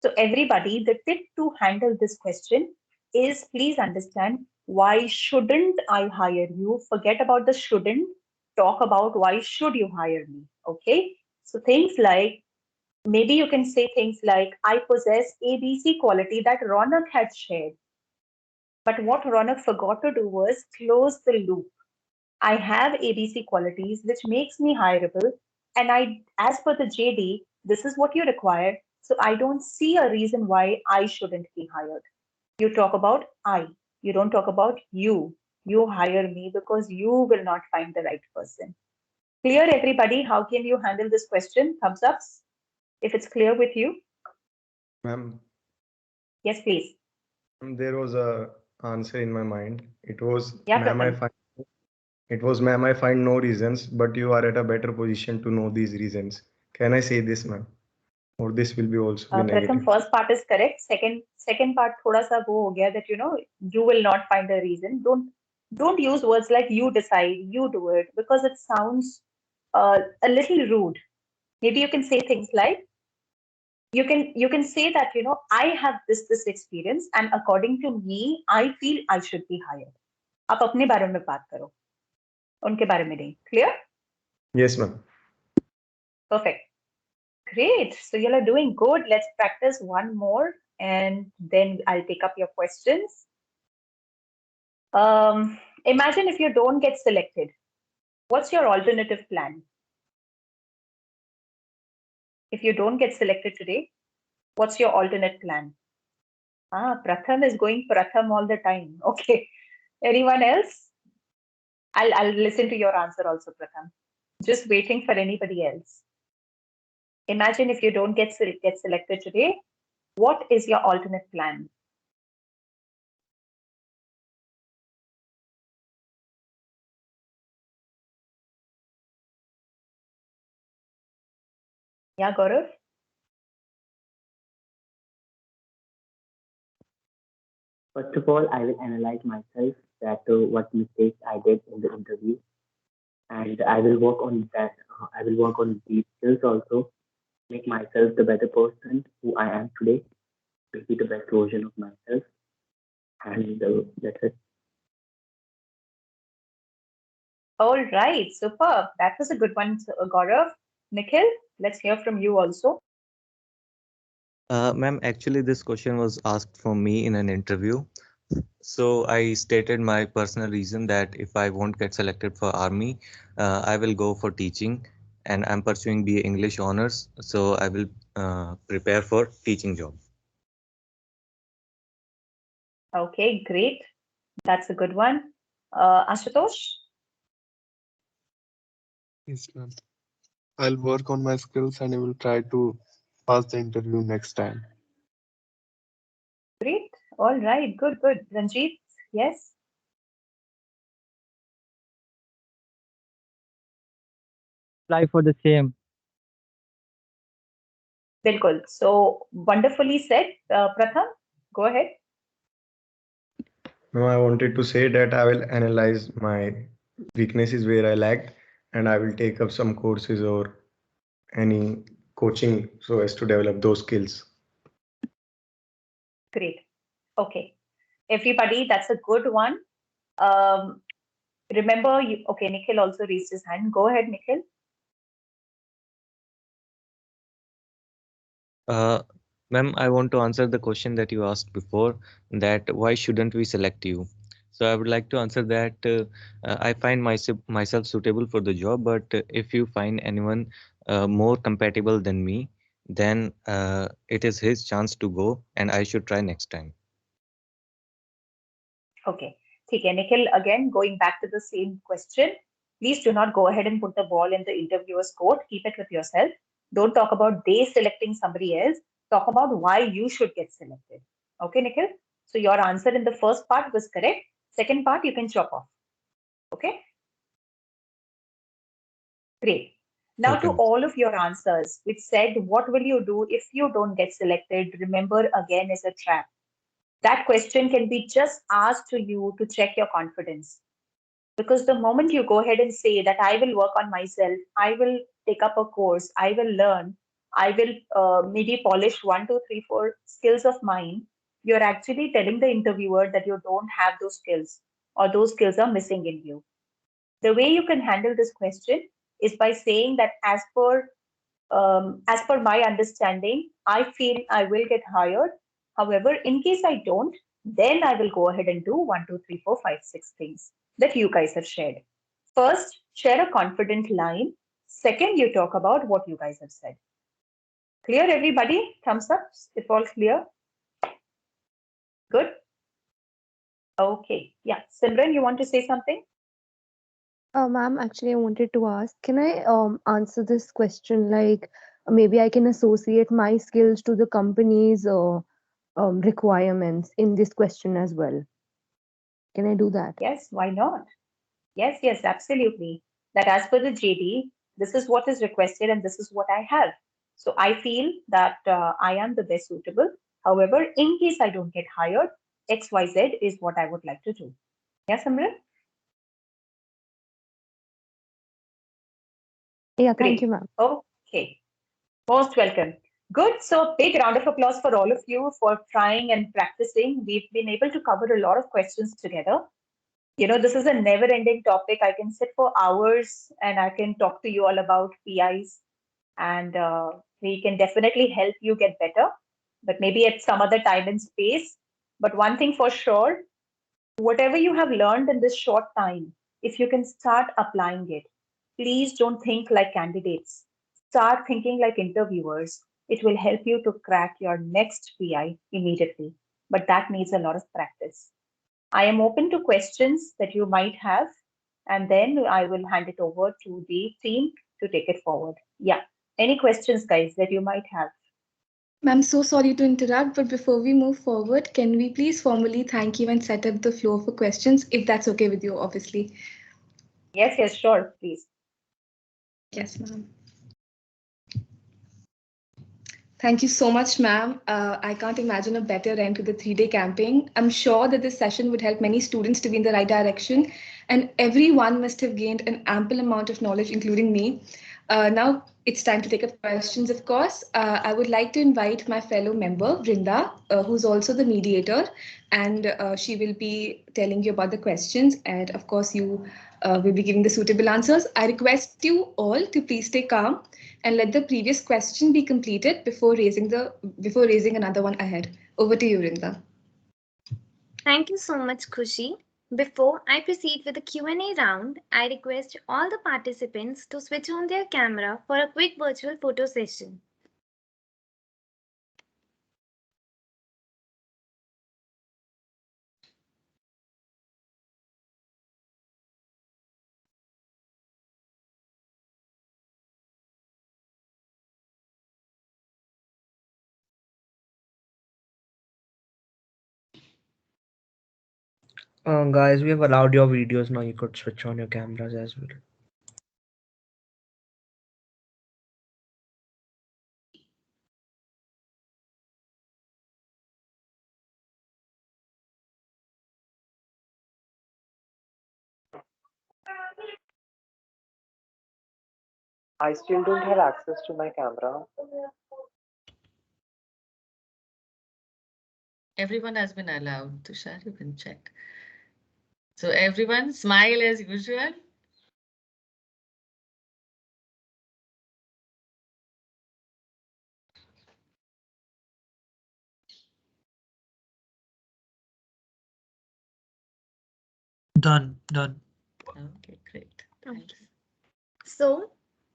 So everybody, the tip to handle this question is please understand why shouldn't I hire you? Forget about the shouldn't. Talk about why should you hire me? Okay. So things like maybe you can say things like I possess ABC quality that Ronak had shared. But what Ronak forgot to do was close the loop. I have ABC qualities, which makes me hireable. And as per the JD, this is what you require. So I don't see a reason why I shouldn't be hired. You talk about I. You don't talk about you. You hire me because you will not find the right person. Clear, everybody? How can you handle this question? Thumbs ups if it's clear with you. Ma'am, Yes, please. there was a answer in my mind. Yeah, Pratham. Ma'am, I find no reasons, but you are at a better position to know these reasons. Can I say this, ma'am? Or this will be also be Pratham, negative. first part is correct. Second part thoda sa wo ho gaya that you will not find a reason. Don't use words like you decide, you do it, because it sounds a little rude. Maybe you can say things like you can say that I have this experience and according to me I feel I should be hired. आप अपने बारे में बात करो, उनके बारे में नहीं. Clear? Yes, ma'am. Perfect. Great. So you are doing good. Let's practice one more and then I'll take up your questions. Imagine if you don't get selected. What's your alternative plan? If you don't get selected today, what's your alternate plan? Pratham is going Pratham all the time. Okay. Anyone else? I'll listen to your answer also, Pratham. Just waiting for anybody else. Imagine if you don't get selected today, what is your alternate plan? Yeah, Gaurav? First of all, I will analyze myself that what mistakes I did in the interview, and I will work on that. I will work on these skills also, make myself the better person who I am today, will be the best version of myself, and that's it. All right, superb. That was a good one, Gaurav. Nikhil, let's hear from you also. Ma'am, actually, this question was asked for me in an interview. So I stated my personal reason that if I won't get selected for army, I will go for teaching, and I'm pursuing BA English honors. So I will prepare for teaching job. Okay, great. That's a good one. Ashutosh? Yes, ma'am. I'll work on my skills and I will try to pass the interview next time. Great. All right, good. Ranjit, yes? apply for the same. Bilkul. So wonderfully said, Pratham. Go ahead. No, I wanted to say that I will analyze my weaknesses where I lacked, and I will take up some courses or any coaching so as to develop those skills. Great. Okay. Everybody, that's a good one. Um, remember, okay, Nikhil also raised his hand. Go ahead, Nikhil. Ma'am, I want to answer the question that you asked before, that why shouldn't we select you? So I would like to answer that I find myself suitable for the job, but if you find anyone more compatible than me, then it is his chance to go, and I should try next time. Okay. Okay, Nikhil, again, going back to the same question, please do not go ahead and put the ball in the interviewer's court. Keep it with yourself. Don't talk about they selecting somebody else. Talk about why you should get selected. Okay, Nikhil? So your answer in the first part was correct. Second part, you can chop off. Okay? Great. Now to Okay. all of your answers, which said, what will you do if you don't get selected? Remember, again, is a trap. That question can be just asked to you to check your confidence. Because the moment you go ahead and say that I will work on myself, I will take up a course, I will learn, I will maybe polish 1, 2, 3, 4 skills of mine, you're actually telling the interviewer that you don't have those skills or those skills are missing in you. The way you can handle this question is by saying that as per my understanding, I feel I will get hired. However, in case I don't, then I will go ahead and do 1, 2, 3, 4, 5, 6 things that you guys have shared. First, share a confident line. Second, you talk about what you guys have said. Clear, everybody? Thumbs up if all clear. Good. Okay. Yeah. Simran, you want to say something? Ma'am, actually, I wanted to ask, can I answer this question like maybe I can associate my skills to the company's requirements in this question as well? Can I do that? Yes, why not? Yes, yes, absolutely. That as per the JD, this is what is requested and this is what I have. So I feel that I am the best suitable. However, in case I don't get hired, XYZ is what I would like to do. Yes, Amrit? Yeah, thank Great. you, ma'am. Okay. Most welcome. Good. So big round of applause for all of you for trying and practicing. We've been able to cover a lot of questions together. You know, this is a never ending topic. I can sit for hours and I can talk to you all about PIs, and we can definitely help you get better, but maybe at some other time and space. But one thing for sure, whatever you have learned in this short time, if you can start applying it, please don't think like candidates. Start thinking like interviewers. It will help you to crack your next PI immediately. But that needs a lot of practice. I am open to questions that you might have, and then I will hand it over to the team to take it forward. Yeah. Any questions, guys, that you might have? Ma'am, so sorry to interrupt, but before we move forward, can we please formally thank you and set up the floor for questions, if that's okay with you, obviously? Yes, yes, sure, please. Yes, ma'am. Thank you so much, ma'am. I can't imagine a better end to the 3-day camping. I'm sure that this session would help many students to be in the right direction, and everyone must have gained an ample amount of knowledge, including me. Now it's time to take up questions, of course. I would like to invite my fellow member, Brinda, who's also the mediator, and she will be telling you about the questions. And of course, you will be giving the suitable answers. I request you all to please stay calm and let the previous question be completed before raising another one ahead. Over to you, Rinda. Thank you so much, Khushi. Before I proceed with the Q&A round, I request all the participants to switch on their camera for a quick virtual photo session. Guys, we have allowed your videos now. You could switch on your cameras as well. I still don't have access to my camera. Everyone has been allowed. Tushar, you can check. So everyone smile as usual. Done. Okay, great. Thanks. So,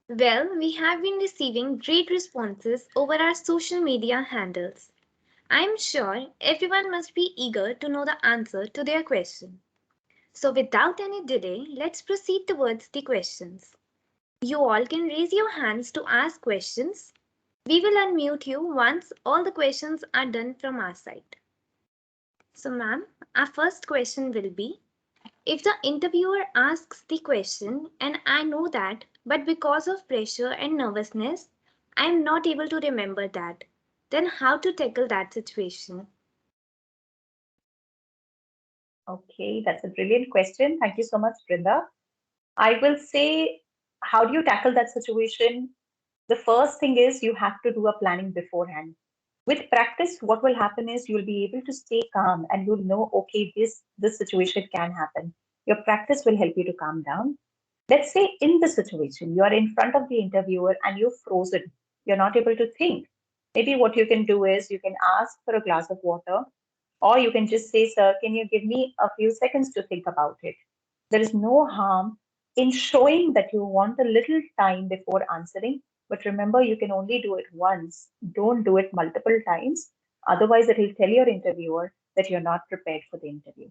well, we have been receiving great responses over our social media handles. I'm sure everyone must be eager to know the answer to their question. So, without any delay, let's proceed towards the questions. You all can raise your hands to ask questions. We will unmute you once all the questions are done from our side. So, ma'am, our first question will be, if the interviewer asks the question and I know that, but because of pressure and nervousness, I am not able to remember that, then how to tackle that situation? Okay, that's a brilliant question. Thank you so much, Brinda. I will say, how do you tackle that situation? The first thing is you have to do a planning beforehand. With practice, what will happen is you'll be able to stay calm and you'll know, okay, this situation can happen. Your practice will help you to calm down. Let's say in the situation, you are in front of the interviewer and you're frozen. You're not able to think. Maybe what you can do is you can ask for a glass of water, or you can just say, sir, can you give me a few seconds to think about it? There is no harm in showing that you want a little time before answering. But remember, you can only do it once. Don't do it multiple times. Otherwise, it will tell your interviewer that you're not prepared for the interview.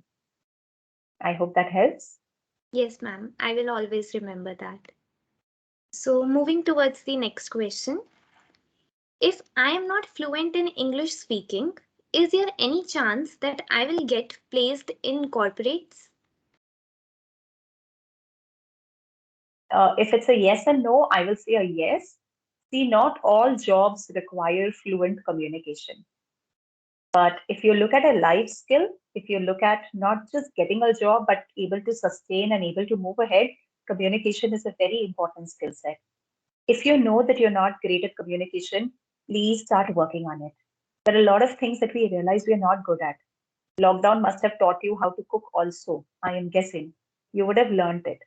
I hope that helps. Yes, ma'am, I will always remember that. So, moving towards the next question. If I am not fluent in English speaking, is there any chance that I will get placed in corporates? If it's a yes and no, I will say a yes. See, not all jobs require fluent communication. But if you look at a life skill, if you look at not just getting a job, but able to sustain and able to move ahead, communication is a very important skill set. If you know that you're not great at communication, please start working on it. There are a lot of things that we realize we're not good at. Lockdown must have taught you how to cook also, I am guessing. You would have learned it.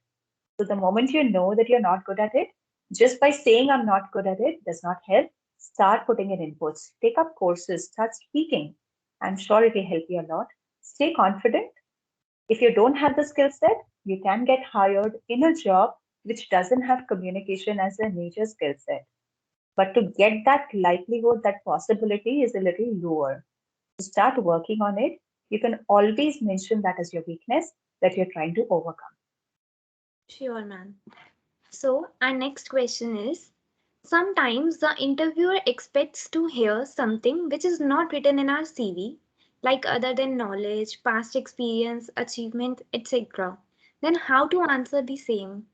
So the moment you know that you're not good at it, just by saying I'm not good at it does not help. Start putting in inputs, take up courses, start speaking. I'm sure it will help you a lot. Stay confident. If you don't have the skill set, you can get hired in a job which doesn't have communication as a major skill set. But to get that likelihood, that possibility is a little lower. To start working on it, you can always mention that as your weakness that you're trying to overcome. Sure, ma'am. So, our next question is, sometimes the interviewer expects to hear something which is not written in our CV, like other than knowledge, past experience, achievement, etc. Then, how to answer the same?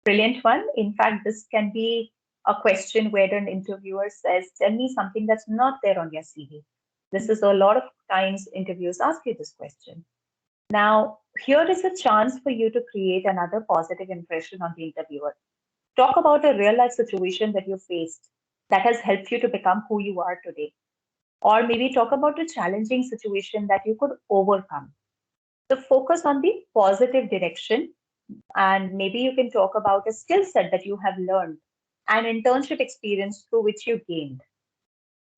Brilliant one. In fact, this can be a question where an interviewer says, tell me something that's not there on your CV. This is a lot of times interviews ask you this question. Now, here is a chance for you to create another positive impression on the interviewer. Talk about a real life situation that you faced that has helped you to become who you are today. Or maybe talk about a challenging situation that you could overcome. So focus on the positive direction, and maybe you can talk about a skill set that you have learned, an internship experience through which you gained.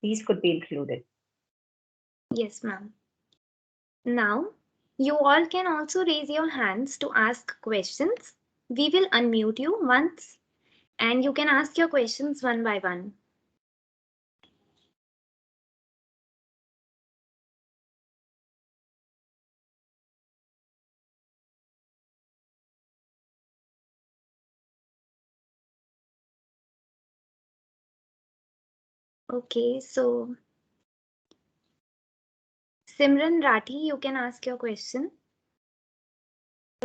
These could be included. Yes, ma'am. Now, you all can also raise your hands to ask questions. We will unmute you once and you can ask your questions one by one. Okay, so Simran Rathi, you can ask your question.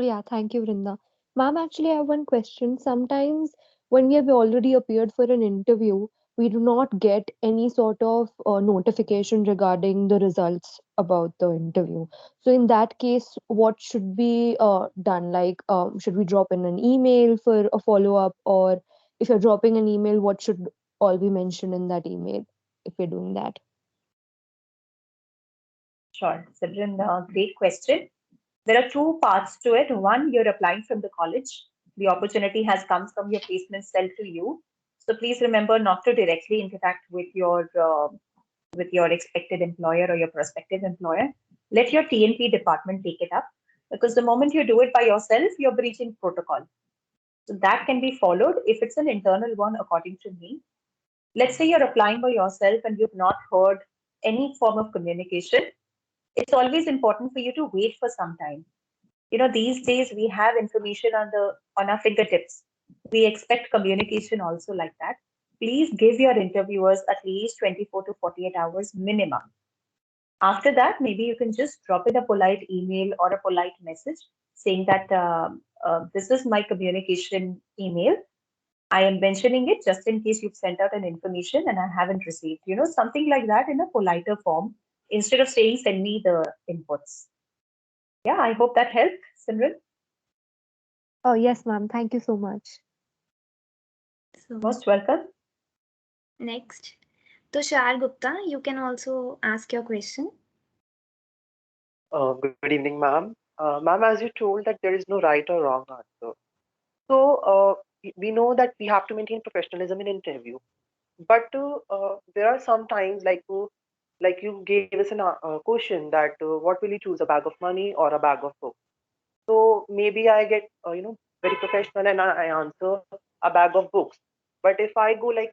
Yeah, thank you, Vrinda. Ma'am, actually, I have one question. Sometimes when we have already appeared for an interview, we do not get any sort of notification regarding the results about the interview. So in that case, what should be done? Like, should we drop in an email for a follow up, or if you're dropping an email, what should all be mentioned in that email if you're doing that? Sure, Simran, great question. There are two parts to it. One, you're applying from the college. The opportunity has come from your placement cell to you. So please remember not to directly interact with your expected employer or your prospective employer. Let your TNP department take it up, because the moment you do it by yourself, you're breaching protocol. So that can be followed if it's an internal one, according to me. Let's say you're applying by yourself and you've not heard any form of communication. It's always important for you to wait for some time. These days we have information on our fingertips. We expect communication also like that. Please give your interviewers at least 24 to 48 hours minimum. After that, maybe you can just drop in a polite email or a polite message saying that this is my communication email. I am mentioning it just in case you've sent out an information and I haven't received, something like that in a politer form, instead of saying send me the inputs. Yeah, I hope that helped, Simran. Oh, yes, ma'am. Thank you so much. So Most welcome. next, Tushar Gupta, you can also ask your question. Good evening, ma'am. Ma'am, as you told that there is no right or wrong answer. So we know that we have to maintain professionalism in interview, but there are some times like you gave us a question that what will you choose, a bag of money or a bag of books? So maybe I get very professional and I answer a bag of books. But if I go like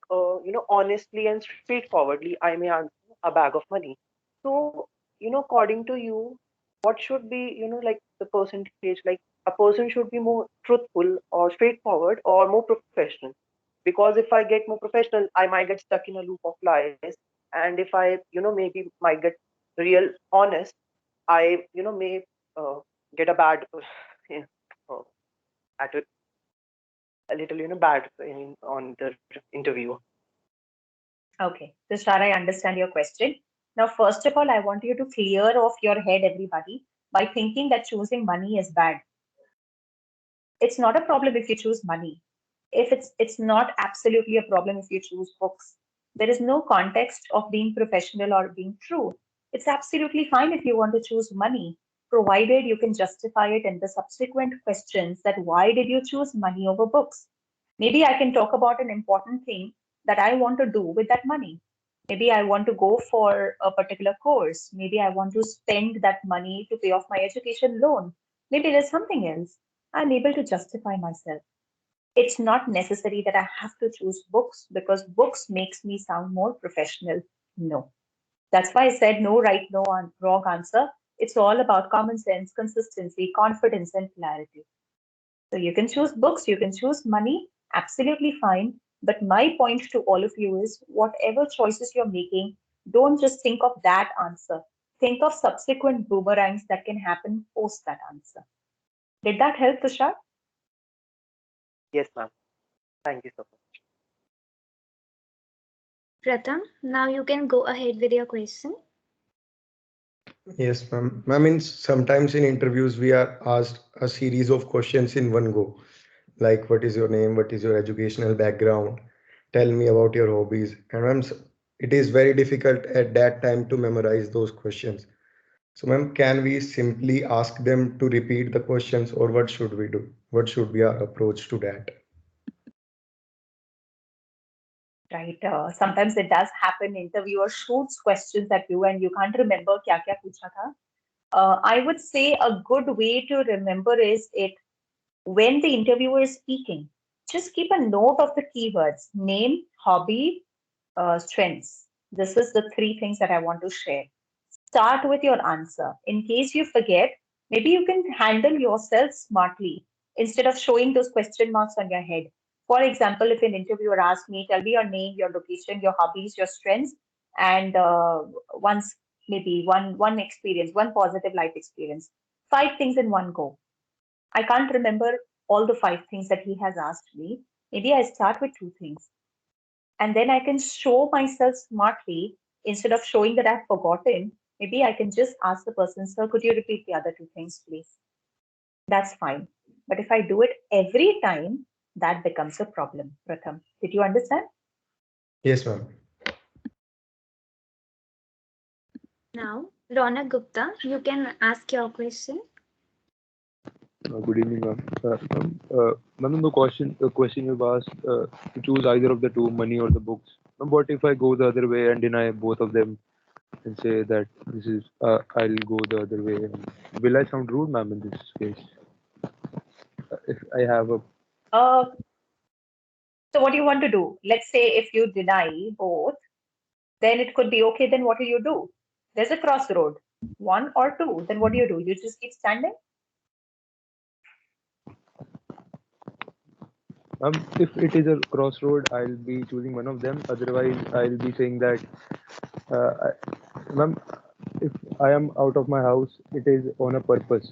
honestly and straightforwardly, I may answer a bag of money. So according to you, what should be like the percentage? Like a person should be more truthful or straightforward or more professional. Because if I get more professional, I might get stuck in a loop of lies. And if I maybe might get real honest, I may get a bad yeah, uh, at a little bad on the interview. Okay, Tushar, I understand your question. Now, first of all, I want you to clear off your head, everybody, by thinking that choosing money is bad. It's not a problem if you choose money. If it's not absolutely a problem if you choose books. There is no context of being professional or being true. It's absolutely fine if you want to choose money, provided you can justify it in the subsequent questions that why did you choose money over books? Maybe I can talk about an important thing that I want to do with that money. Maybe I want to go for a particular course. Maybe I want to spend that money to pay off my education loan. Maybe there's something else. I'm able to justify myself. It's not necessary that I have to choose books because books makes me sound more professional. No. That's why I said no right, no wrong answer. It's all about common sense, consistency, confidence, and clarity. So you can choose books, you can choose money, absolutely fine. But my point to all of you is whatever choices you're making, don't just think of that answer. Think of subsequent boomerangs that can happen post that answer. Did that help, Tushar? Yes, ma'am. Thank you so much. Pratham, now you can go ahead with your question. Yes, ma'am. I mean, sometimes in interviews, we are asked a series of questions in one go. Like, what is your name? What is your educational background? Tell me about your hobbies. And ma'am, it is very difficult at that time to memorize those questions. So, ma'am, can we simply ask them to repeat the questions, or what should we do? What should be our approach to that? Right. Sometimes it does happen. Interviewer shoots questions at you and you can't remember kya kya pucha tha. I would say a good way to remember is it when the interviewer is speaking. Just keep a note of the keywords: name, hobby, strengths. This is the three things that I want to share. Start with your answer. In case you forget, maybe you can handle yourself smartly instead of showing those question marks on your head. For example, if an interviewer asks me, tell me your name, your location, your hobbies, your strengths, and once maybe one experience, one positive life experience, 5 things in one go. I can't remember all the 5 things that he has asked me. Maybe I start with 2 things. and then I can show myself smartly instead of showing that I've forgotten. Maybe I can just ask the person, sir, could you repeat the other two things, please? That's fine. But if I do it every time, that becomes a problem. Pratham, did you understand? Yes, ma'am. Now, Ronak Gupta, you can ask your question. Good evening, ma'am. Ma'am, the question you've asked to choose either of the two, money or the books. Ma'am, what if I go the other way and deny both of them and say that this is I'll go the other way? Will I sound rude, ma'am, in this case? If I have a So what do you want to do? Let's say if you deny both, then it could be okay. Then what do you do? There's a crossroad, one or two. Then what do? You just keep standing? if it is a crossroad, I'll be choosing one of them. Otherwise, I'll be saying that, ma'am, if I am out of my house, it is on a purpose.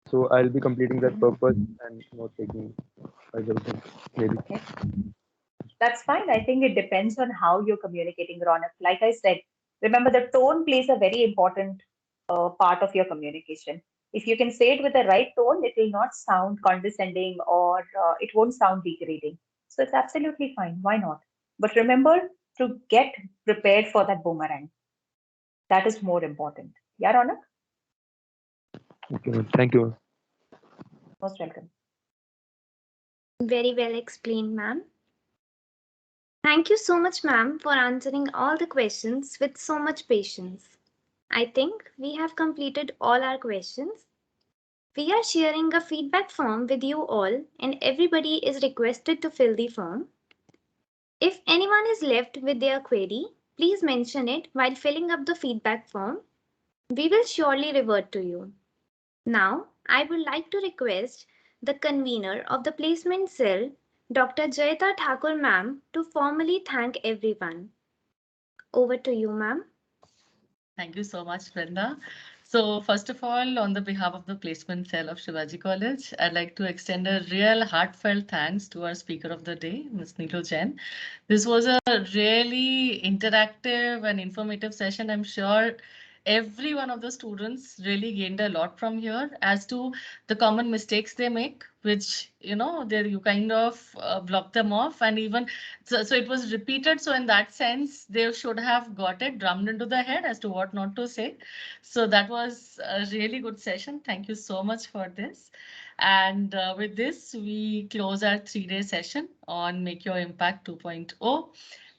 So I'll be completing that purpose and not taking either of them, maybe. Okay. That's fine. I think it depends on how you're communicating, Ronak. Like I said, remember the tone plays a very important part of your communication. If you can say it with the right tone, it will not sound condescending or it won't sound degrading. So it's absolutely fine. Why not? But remember to get prepared for that boomerang. That is more important. Yeah, Ronak? Okay, ma'am. Thank you, ma'am. Most welcome. Very well explained, ma'am. Thank you so much, ma'am, for answering all the questions with so much patience. I think we have completed all our questions. We are sharing a feedback form with you all, and everybody is requested to fill the form. If anyone is left with their query, please mention it while filling up the feedback form. We will surely revert to you. Now, I would like to request the convener of the placement cell, Dr. Jayata Thakur ma'am, to formally thank everyone. Over to you, ma'am. Thank you so much, Brenda. So first of all, on the behalf of the placement cell of Shivaji College, I'd like to extend a real heartfelt thanks to our speaker of the day, Ms. Neelu Jain. This was a really interactive and informative session. I'm sure every one of the students really gained a lot from here as to the common mistakes they make, which, you kind of block them off, and even so it was repeated. So in that sense, they should have got it drummed into the head as to what not to say. So that was a really good session. Thank you so much for this. And with this, we close our 3-day session on Make Your Impact 2.0.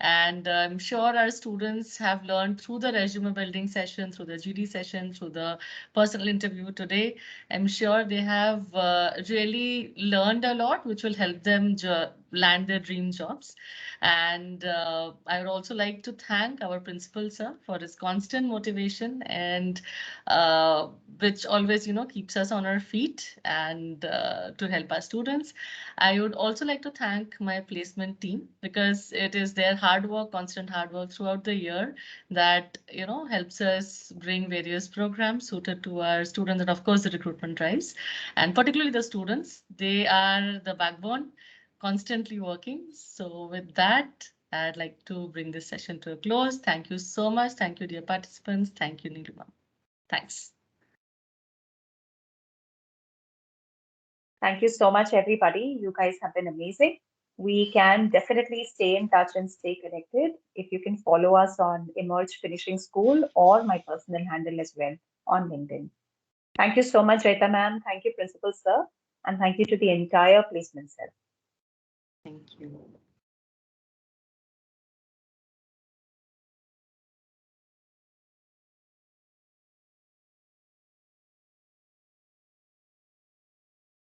And I'm sure our students have learned through the resume building session, through the GD session, through the personal interview today. I'm sure they have really learned a lot, which will help them land their dream jobs. And I would also like to thank our principal, sir, for his constant motivation and which always, keeps us on our feet and to help our students. I would also like to thank my placement team, because it is their hard work, constant hard work throughout the year that, helps us bring various programs suited to our students, and of course the recruitment drives, and particularly the students. They are the backbone, constantly working. So with that, I'd like to bring this session to a close. Thank you so much. Thank you, dear participants. Thank you, Neelu ma'am. Thanks. Thank you so much, everybody. You guys have been amazing. We can definitely stay in touch and stay connected if you can follow us on Emerge Finishing School or my personal handle as well on LinkedIn. Thank you so much, Rita ma'am. Thank you, Principal Sir. And thank you to the entire placement cell. Thank you.